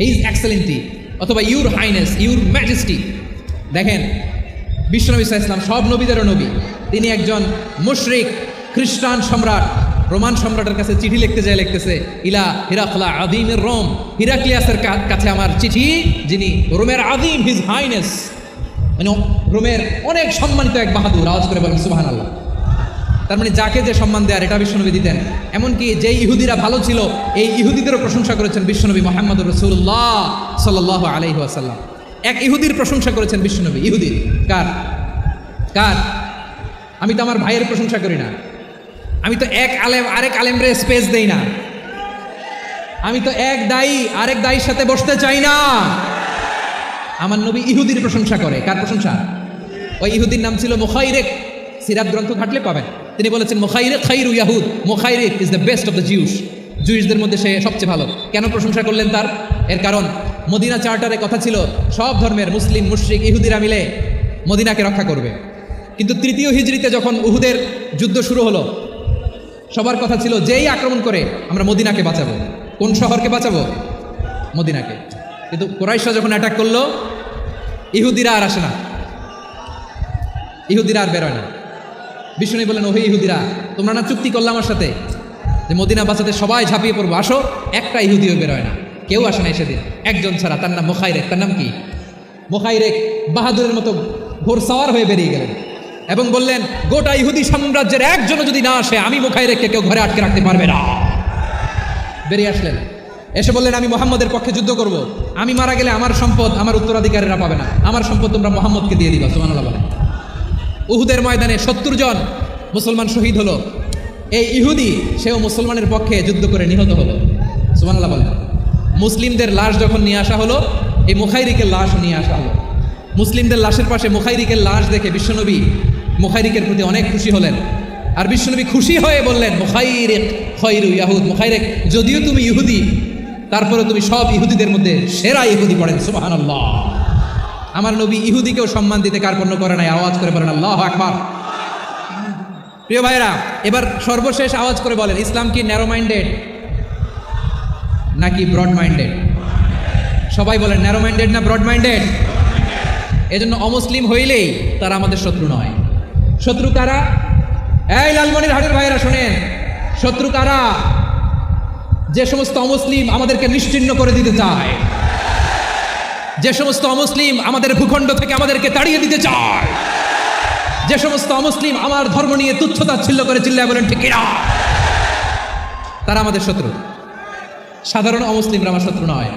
হিজ এক্সেলেন্টি, অথবা ইউর হাইনেস, ইউর ম্যাজেস্টি। দেখেন, বিশ্বনবী সাল্লাল্লাহু আলাইহি ওয়াসাল্লাম সব নবীদেরও নবী। তিনি একজন মুশরিক খ্রিস্টান সম্রাট, রোমান সম্রাটের কাছে চিঠি লিখতে যায়, লিখতেছে, ইলা হিরাকলা আযীমের রোম, হিরাক্লিয়াসের কাছে আমার চিঠি, যিনি রোমের আযীম, হিজ হাইনেস, মানে রোমের অনেক সম্মানিত এক বাহাদুর। আওয়াজ করে বলেন সুবহানাল্লাহ। তার মানে যাকে যে সম্মান দেয়ার, এটা বিশ্বনবী দিতেন। এমনকি যে ইহুদিরা ভালো ছিল, এই ইহুদিদেরও প্রশংসা করেছেন বিশ্বনবী মুহাম্মদুর রাসূলুল্লাহ সাল্লাল্লাহু আলাইহি ওয়াসাল্লাম। এক ইহুদির প্রশংসা করেছেন বিশ্বনবী। ইহুদির কার? আমি তো আমার ভাইয়ের প্রশংসা করি না, আমি তো এক আলেম আরেক আলেমরে স্পেস দেই না, আমি তো এক দায়ী আরেক দায়ীর সাথে বসতে চাই না। আমার নবী ইহুদির প্রশংসা করে। কার প্রশংসা? ওই ইহুদির নাম ছিল মুখাইরেক। সিরাত গ্রন্থ ঘাটলে পাবেন। তিনি বলেছেন, মুখাইরেক খাইরু ইয়াহুদ, Mukhayriq is the best of the জুইশদের মধ্যে সে সবচেয়ে ভালো। কেন প্রশংসা করলেন তার? এর কারণ মদিনা চার্টারে কথা ছিল, সব ধর্মের মুসলিম, মুশরিক, ইহুদিরা মিলে মদিনাকে রক্ষা করবে। কিন্তু 3য় হিজরিতে যখন উহুদের যুদ্ধ শুরু হলো, সবার কথা ছিল, যেই আক্রমণ করে আমরা মদিনাকে বাঁচাবো। কোন শহরকে বাঁচাবো? মদিনাকে। কিন্তু কুরাইশরা যখন অ্যাটাক করলো, ইহুদিরা আর আসে না, ইহুদিরা আর বেরোয় না। বিষ্ণু বললেন, ওহে ইহুদিরা, তোমরা না চুক্তি করলে আমার সাথে যে মদিনা বাঁচাতে সবাই ঝাঁপিয়ে পড়বো, আসো। একটা ইহুদিও বেরোয় না, কেউ আসে না সেদিন, একজন ছাড়া। তার নাম মুখাইরেক। তার নাম কি? মুখাইরেক বাহাদুরের মতো ঘোড়সাওয়ার হয়ে বেরিয়ে গেলেন এবং বললেন, গোটা ইহুদি সাম্রাজ্যের একজনও যদি না আসে, আমি মুখাইরেককে কেউ ঘরে আটকে রাখতে পারবে না। বেরিয়ে আসলেন এসে বললেন আমি মুহাম্মদের পক্ষে যুদ্ধ করব, আমি মারা গেলে আমার সম্পদ আমার উত্তরাধিকারীরা পাবে না, আমার সম্পদ তোমরা মুহাম্মদকে দিয়ে দিবা। সুবহানাল্লাহ বলেন। উহুদের ময়দানে 70 জন মুসলমান শহীদ হলো। এই ইহুদি সেও মুসলমানের পক্ষে যুদ্ধ করে নিহত হলো। সুবহানাল্লাহ বলেন। মুসলিমদের লাশ যখন নিয়ে আসা হলো, এই মুখাইরিকের লাশ নিয়ে আসা হলো। মুসলিমদের লাশের পাশে মুখাইরিকের লাশ দেখে বিশ্বনবী মুখাইরিকের প্রতি অনেক খুশি হলেন। আর বিশ্বনবী খুশি হয়ে বললেন, মুখাইরিক খৈরু ইয়াহুদ, মুখাইরিক যদিও তুমি ইহুদি তারপরে তুমি সব ইহুদিদের মধ্যে সেরা ইহুদি। পড়েন সুবহানাল্লাহ। আমার নবী ইহুদিকেও সম্মান দিতে কার্পণ্য করে নাই। আওয়াজ করে বলেন আল্লাহু আকবার। প্রিয় ভাইরা, এবার সর্বশেষ আওয়াজ করে বলেন, ইসলাম কি ন্যারো মাইন্ডেড নাকি ব্রড মাইন্ডেড? সবাই বলেন ন্যারো মাইন্ডেড না ব্রড মাইন্ডেড? এজন্য অমুসলিম হইলেই তারা আমাদের শত্রু নয়। শত্রু কারা? এই লালমনিরহাটের ভাইরা শোনেন, শত্রু কারা? যে সমস্ত অমুসলিম আমাদেরকে নিশ্চিহ্ন করে দিতে চায়, যে সমস্ত অমুসলিম আমাদের ভূখণ্ড থেকে আমাদেরকে তাড়িয়ে দিতে চায়, যে সমস্ত অমুসলিম আমার ধর্ম নিয়ে তুচ্ছতাচ্ছিল্য করে চিল্লায় বলেন ঠিক কিনা, তারা আমাদের শত্রু। সাধারণ অমুসলিমরা আমার শত্রু নয়।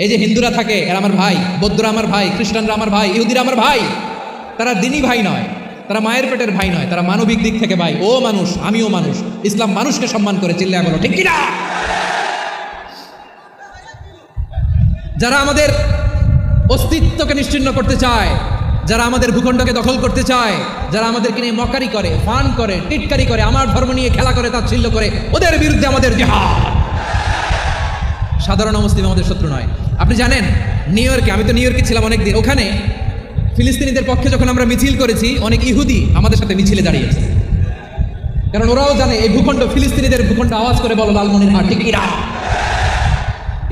এই যে হিন্দুরা থাকে এরা আমার ভাই, বৌদ্ধরা আমার ভাই, খ্রিস্টানরা আমার ভাই, ইহুদিরা আমার ভাই। তারা দিনই ভাই নয়, তারা মায়ের পেটের ভাই নয়, তারা মানবিক দিক থেকে ভাই। ও মানুষ, আমিও মানুষ। ইসলাম মানুষকে সম্মান করে, চিল্লায় বলো ঠিক কিনা। যারা আমাদের অস্তিত্বকে নিশ্চিহ্ন করতে চায়, যারা আমাদের ভূখণ্ডকে দখল করতে চায়, যারা আমাদেরকে নিয়ে মকারি করে, ফান করে, টিটকারি করে, আমার ধর্ম নিয়ে খেলা করে, তাচ্ছিল্য করে, ওদের বিরুদ্ধে আমাদের জিহাদ। সাধারণ মুসলিম আমাদের শত্রু নয়। আপনি জানেন নিউ ইয়র্কে, আমি তো নিউ ইয়র্কে ছিলাম অনেকদিন, ওখানে ফিলিস্তিনিদের পক্ষে যখন আমরা মিছিল করেছি, অনেক ইহুদি আমাদের সাথে মিছিলে দাঁড়িয়েছে। কারণ ওরাও জানে এই ভূখণ্ড ফিলিস্তিনিদের ভূখণ্ড। আওয়াজ করে বলো লালমনিরহাট ঠিক কিনা।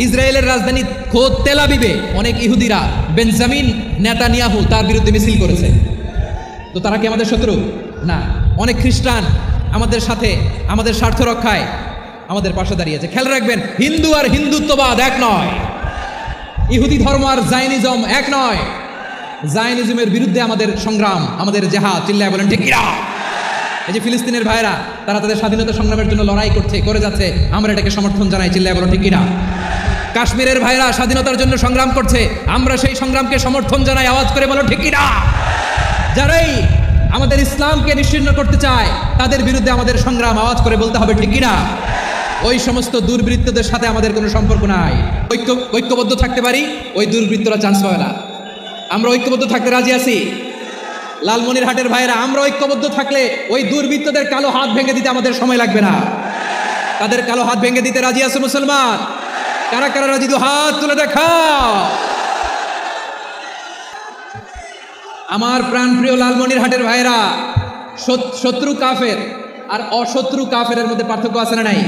ইসরায়েলের রাজধানী খোদ তেল আবিবে অনেক ইহুদিরা বেঞ্জামিন নেতানিয়াহু তার বিরুদ্ধে মিছিল করেছে। তো তারা কি আমাদের শত্রু? না। অনেক খ্রিস্টান আমাদের সাথে আমাদের স্বার্থ রক্ষায় আমাদের পাশে দাঁড়িয়েছে। খেয়াল রাখবেন, হিন্দু আর হিন্দুত্ববাদ এক নয়, ইহুদি ধর্ম আর জায়নিজম এক নয়। জায়নিজমের বিরুদ্ধে আমাদের সংগ্রাম, আমাদের জেহাদ, চিল্লায় বলেন ঠিক কিনা। এই যে ফিলিস্তিনের ভাইরা, তারা তাদের স্বাধীনতা সংগ্রামের জন্য লড়াই করছে, করে যাচ্ছে, আমরা এটাকে সমর্থন জানাই, চিল্লায় বলো ঠিক কিনা। কাশ্মীরের ভাইরা স্বাধীনতার জন্য সংগ্রাম করছে, আমরা সেই সংগ্রামকে সমর্থন জানাই, আওয়াজ করে বলো ঠিক কিনা। যারাই আমাদের ইসলামকে নিশ্চিহ্ন করতে চায় তাদের বিরুদ্ধে আমাদের সংগ্রাম, আওয়াজ করে বলতে হবে ঠিক কিনা। ওই সমস্ত দুর্বৃত্তদের সাথে আমাদের কোনো সম্পর্ক নাই। ঐক্যবদ্ধ থাকতে পারি, ওই দুর্বৃত্তরা চান্স পাবে না। আমরা ঐক্যবদ্ধ থাকতে রাজি আছি। লালমনিরহাটের ভাইরা, আমরা ঐক্যবদ্ধ থাকলে ওই দুর্বৃত্তদের কালো হাত ভেঙে দিতে আমাদের সময় লাগবে না। তাদের কালো হাত ভেঙে দিতে রাজি আছে মুসলমান? কারা কারা রাজি? দু হাত তুলে দেখাও। আমার প্রাণপ্রিয় লালমনিরহাটের ভাইরা, শত্রু কাফের আর অশত্রু কাফেরের মধ্যে পার্থক্য আছে না নাই?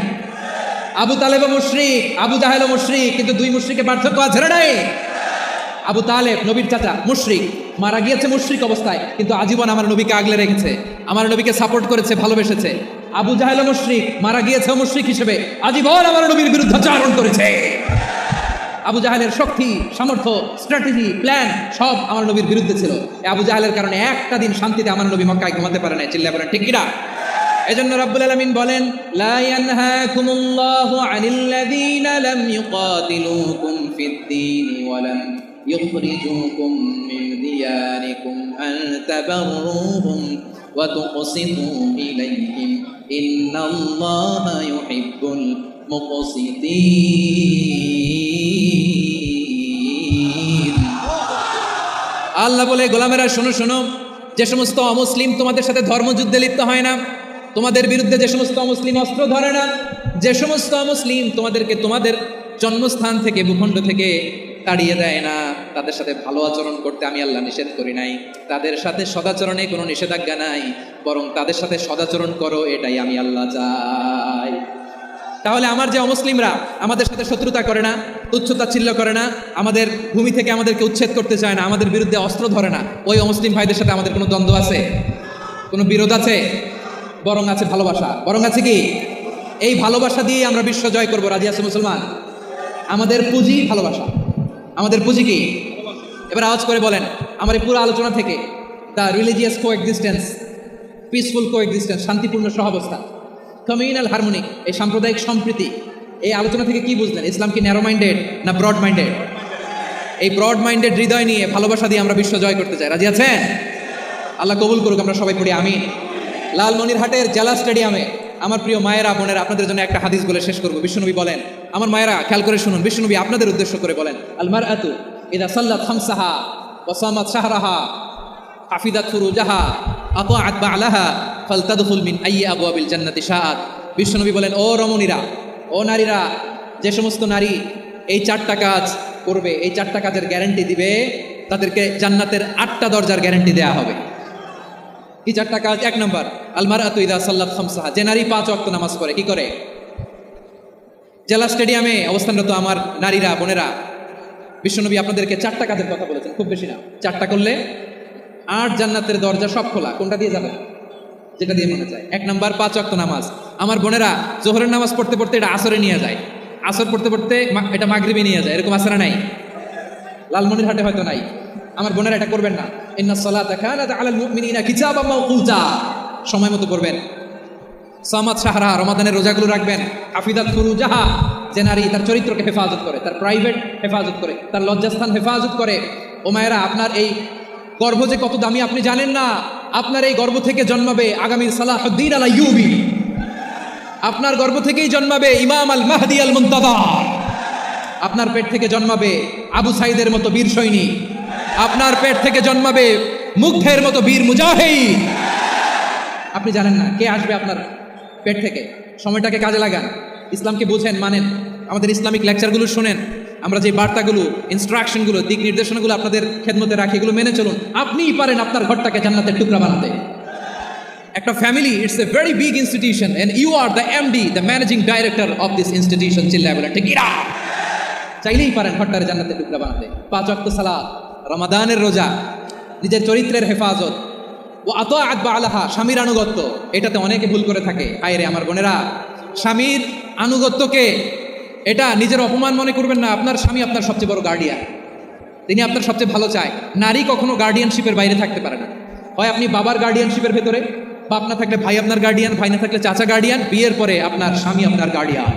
আবু তালেব মুশরিক, আবু জাহেল মুশরিক, কিন্তু দুই মুশরিকের পার্থক্য আছে না নাই? আবু তালেব নবীর চাচা, মুশরিক, মারা গিয়েছে মুশরিক অবস্থায়, কিন্তু আজীবন আমার নবীকে আগলে রেখেছে, আমার নবীকে সাপোর্ট করেছে, ভালোবেসেছে। আবু জাহেল মুশরিক, মারা গিয়েছে মুশরিক হিসেবে, আজীবন আমার নবীর বিরুদ্ধাচারণ করেছে। আবু জাহেলের শক্তি, সামর্থ্য, স্ট্র্যাটেজি, প্ল্যান সব আমার নবীর বিরুদ্ধে ছিল। আবু জাহেলের কারণে একটা দিন শান্তিতে আমার নবী মক্কায় ঘুমাতে পারে না, চিল্লায় বলেন ঠিক কিনা। এজন্য রাব্বুল আলামিন বলেন, লা ইয়ানহাকুমুল্লাহু আনিল্লাযীনা লাম ইউকাতিলুকুম ফিদ-দীন ওয়া লাম ইখরিজুকুম মিন দিয়ারিকুম আন তাবাররুহুম ওয়া তুকসিতু ইলাইহিম ইন্নাল্লাহা ইউহিব্বুল মুকসিতিন। আল্লাহ বলে, গোলামেরা শোনো শোনো, যে সমস্ত অমুসলিম তোমাদের সাথে ধর্মযুদ্ধে লিপ্ত হয় না, তোমাদের বিরুদ্ধে যে সমস্ত অমুসলিম অস্ত্র ধরে না, যে সমস্ত অমুসলিম তোমাদেরকে তোমাদের জন্মস্থান থেকে, ভূখণ্ড থেকে তাড়িয়ে দেয় না, তাদের সাথে ভালো আচরণ করতে আমি আল্লাহ নিষেধ করি নাই। তাদের সাথে সদাচরণে কোনো নিষেধাজ্ঞা নাই, বরং তাদের সাথে সদাচরণ করো, এটাই আমি আল্লাহ চাই। তাহলে আমার যে অমুসলিমরা আমাদের সাথে শত্রুতা করে না, তুচ্ছতাচ্ছিল্য করে না, আমাদের ভূমি থেকে আমাদেরকে উচ্ছেদ করতে চায় না, আমাদের বিরুদ্ধে অস্ত্র ধরে না, ওই অমুসলিম ভাইদের সাথে আমাদের কোনো দ্বন্দ্ব আছে? কোনো বিরোধ আছে? বরং আছে ভালোবাসা। বরং আছে কি? এই ভালোবাসা দিয়ে আমরা বিশ্ব জয় করবো। রাজি আছে মুসলমান? আমাদের পুঁজি ভালোবাসা। আমাদের পুঁজি কি? এবার আওয়াজ করে বলেন, আমার এই পুরো আলোচনা থেকে the religious coexistence, peaceful coexistence, শান্তিপূর্ণ সহাবস্থা, কমিউনাল হারমোনি, এই সাম্প্রদায়িক সম্প্রীতি, এই আলোচনা থেকে কি বুঝলেন? ইসলাম কি ন্যারো মাইন্ডেড না ব্রড মাইন্ডেড? এই ব্রড মাইন্ডেড হৃদয় নিয়ে ভালোবাসা দিয়ে আমরা বিশ্ব জয় করতে চাই। রাজি আছেন? আল্লাহ কবুল করুক, আমরা সবাই পড়ি আমিন। লালমনিরহাটের জেলা স্টেডিয়ামে আমার প্রিয় মায়েরা বোনেরা, আপনাদের জন্য একটা হাদিস বলে শেষ করবো। বিশ্বনবী বলেন, আমার মায়েরা খেয়াল করে শুনুন, বিশ্বনবী আপনাদের উদ্দেশ্য করে বলেন, আল মারআতু ইযা সাল্লাত খামসাহা ওয়া সামাত শাহরাহা হাফিজাত ফুরুজাহা আতাআত বা'লাহা ফালতাদখুল মিন আইয়ি আবওয়াবিল জান্নাতি শাআত। বিশ্বনবী বলেন, ও রমণীরা, ও নারীরা, যে সমস্ত নারী এই 4টা কাজ করবে, এই 4টা কাজের গ্যারান্টি দিবে, তাদেরকে জান্নাতের 8টা দরজার গ্যারান্টি দেয়া হবে। কি 4টা কাজ? 1 নম্বর, আল মারআতু ইযা সাল্লাত খামসাহা, যে নারী 5 ওয়াক্ত নামাজ পড়ে। কি করে? জেলা স্টেডিয়ামে অবস্থানরত আমার নারীরা বোনেরা, বিশ্বনবী আপনাদেরকে 4টা কাজের কথা বলেছেন, খুব বেশি না। 4টা করলে 8 জান্নাতের দরজা সব খোলা। কোনটা দিয়ে যাবে? যেটা দিয়ে মনে চায়। 1 নম্বর 5 ওয়াক্ত নামাজ। আমার বোনেরা জোহরের নামাজ পড়তে পড়তে এটা আসরে নিয়ে যায়, আসর পড়তে পড়তে এটা মাগরিবে নিয়ে যায়। এরকম আসরা নাই? লালমনিরহাটে হয়তো নাই। আমার বোনেরা এটা করবেন না। ইন্নাস সালাতা কানাত আলাল মুমিনিনা কিতাবাম মাওকুতা, সময় মতো করবেন। সামাত শাহরা, রমাদানের রোজাগুলো রাখবেন। হাফিজাত ফুরুজাহা, যে নারী তার চরিত্রকে হেফাজত করে, তার প্রাইভেট হেফাজত করে, তার লজ্জাস্থান হেফাজত করে। ও মায়েরা, আপনার এই গর্ভ যে কত দামি আপনি জানেন না। আপনার এই গর্ভ থেকে জন্মাবে আগামী সালাহুদ্দিন আল আইয়ুবী। আপনার গর্ভ থেকেই জন্মাবে ইমাম আল মাহদি আল মুনতাযর। আপনার পেট থেকে জন্মাবে আবু সাইদের মতো বীর সৈনিক। আপনার পেট থেকে জন্মাবে মুগ্ধের মতো বীর মুজাহিদ। আপনি জানেন না কে আসবে আপনার পেট থেকে। সময়টাকে কাজে লাগান, ইসলামকে বুঝেন, মানেন, আমাদের ইসলামিক লেকচারগুলো শোনেন। আমরা যে বার্তাগুলো, ইনস্ট্রাকশনগুলো, দিক নির্দেশনাগুলো আপনাদের খেদমতে রাখি, এগুলো মেনে চলুন। আপনিই পারেন আপনার ঘরটাকে জান্নাতের টুকরা বানাতে। একটা family, it's a very big institution and you are the MD, the managing director of this institution. চিল্লায় বলেন ঠিক কিনা? চাইলেই পারেন ঘরটারে জান্নাতের টুকরা বানাতে। 5 ওয়াক্ত সালাত, রমাদানের রোজা, নিজের চরিত্রের হেফাজত, ও আতাআত বা'লাহা, স্বামীর আনুগত্য। এটাতে অনেকে ভুল করে থাকে। হায় রে আমার বোনেরা, স্বামীর আনুগত্যকে এটা নিজের অপমান মনে করবেন না। আপনার স্বামী আপনার সবচেয়ে বড় গার্ডিয়ান, তিনি আপনার সবচেয়ে ভালো চায়। নারী কখনো গার্ডিয়ানশিপের বাইরে থাকতে পারে না। হয় আপনি বাবার গার্ডিয়ানশিপের ভেতরে, বা আপনার থাকলে ভাই আপনার গার্ডিয়ান, ভাই না থাকলে চাচা গার্ডিয়ান, বিয়ের পরে আপনার স্বামী আপনার গার্ডিয়ান।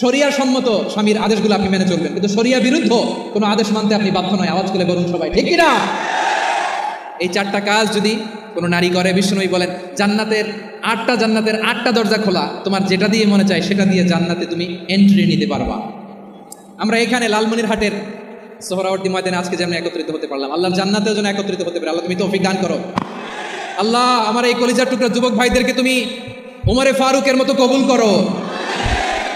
শরিয়া সম্মত স্বামীর আদেশগুলো আপনি মেনে চলবেন, কিন্তু শরিয়া বিরুদ্ধ কোনো আদেশ মানতে আপনি বাধ্য নয়। আওয়াজ করে বলুন সবাই ঠিক কিনা? এই 4টা কাজ যদি কোনো নারী করে, বিশ্বনবী বলেন জান্নাতের 8টা দরজা খোলা। তোমার যেটা দিয়ে মনে চায় সেটা দিয়ে জান্নাতে তুমি এন্ট্রি নিতে পারবা। আমরা এখানে লালমনিরহাটের সোহরাওয়ার্দী ময়দানে আজকে যেমন একত্রিত হতে পারলাম, আল্লাহর জান্নাতেও যেন একত্রিত হতে পারে। আল্লাহ তুমি তৌফিক দান করো। আল্লাহ আমার এই কলিজার টুকরা যুবক ভাইদেরকে তুমি উমরে ফারুকের মতো কবুল করো।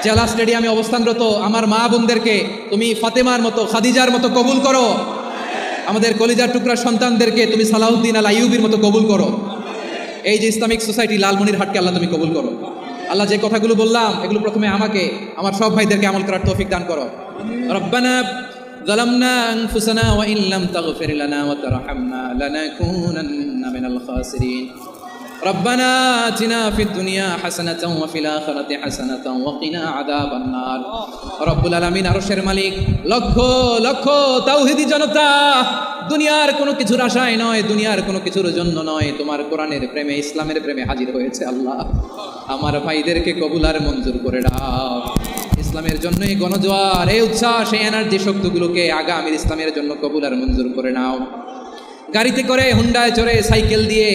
জেলা স্টেডিয়ামে অবস্থানরত আমার মা বোনদেরকে তুমি ফাতেমার মতো, খাদিজার মতো কবুল করো। আমাদের কলিজার টুকরা সন্তানদেরকে তুমি সালাউদ্দিন আল আইয়ুবীর মতো কবুল করো। এই যে ইসলামিক সোসাইটি লালমনিরহাটকে আল্লাহ তুমি কবুল করো। আল্লাহ যে কথাগুলো বললাম এগুলো প্রথমে আমাকে, আমার সব ভাইদেরকে আমল করার তৌফিক দান করো। রব্বানা যালামনা আনফুসানা ওয়া ইন লাম তাগফির লানা ওয়া তারহামনা লানাকুনান্না মিনাল খাসিরিন। ربنا آتنا في الدنيا حسنة وفي الآخرة حسنة وقنا عذاب النار। رب العالمين আরশের মালিক, লক্ষ লক্ষ তাওহীদি জনতা দুনিয়ার কোনো কিছুর আশায় নয়, দুনিয়ার কোনো কিছুর জন্য নয়, তোমার কোরআনের প্রেমে, ইসলামের প্রেমে হাজির হয়েছে। আল্লাহ আমার ভাইদেরকে কবুল আর মঞ্জুর করে দাও। ইসলামের জন্য এই গণজোয়ার, এই উচ্ছ্বাস, এই এনার্জি শক্তিগুলোকে আগামীর ইসলামের জন্য কবুল আর মঞ্জুর করে নাও। গাড়িতে করে, হুন্ডায় চড়ে, সাইকেল দিয়ে,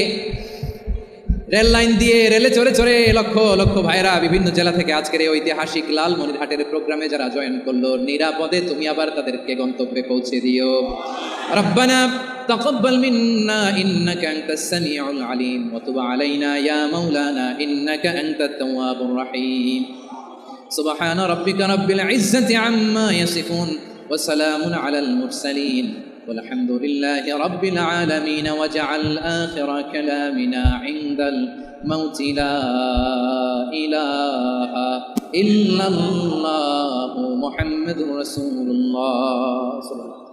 রেল লাইন দিয়ে, রেলে চড়ে চড়ে লক্ষ লক্ষ ভাইরা বিভিন্ন জেলা থেকে আজকের এই ঐতিহাসিক লালমনিরহাটের প্রোগ্রামে যারা জয়েন করলো, নিরাপদে তুমি আবার তাদেরকে গন্তব্যে পৌঁছে দিও। রব্বানা তাকাব্বাল মিন্না ইন্নাকা আনতাস সামিউল আলিম ওয়া তুব আলাইনা ইয়া মাওলানা ইন্নাকা আনতাত তাওয়াবুর রহিম। সুবহানা রাব্বিকা রাব্বিল ইজ্জাতি আম্মা ইয়াসিফুন ওয়া সালামুন আলাল মুরসালিন والحمد لله رب العالمين واجعل آخر كلامنا عند الموت لا إله إلا الله محمد رسول الله صلى الله عليه وسلم.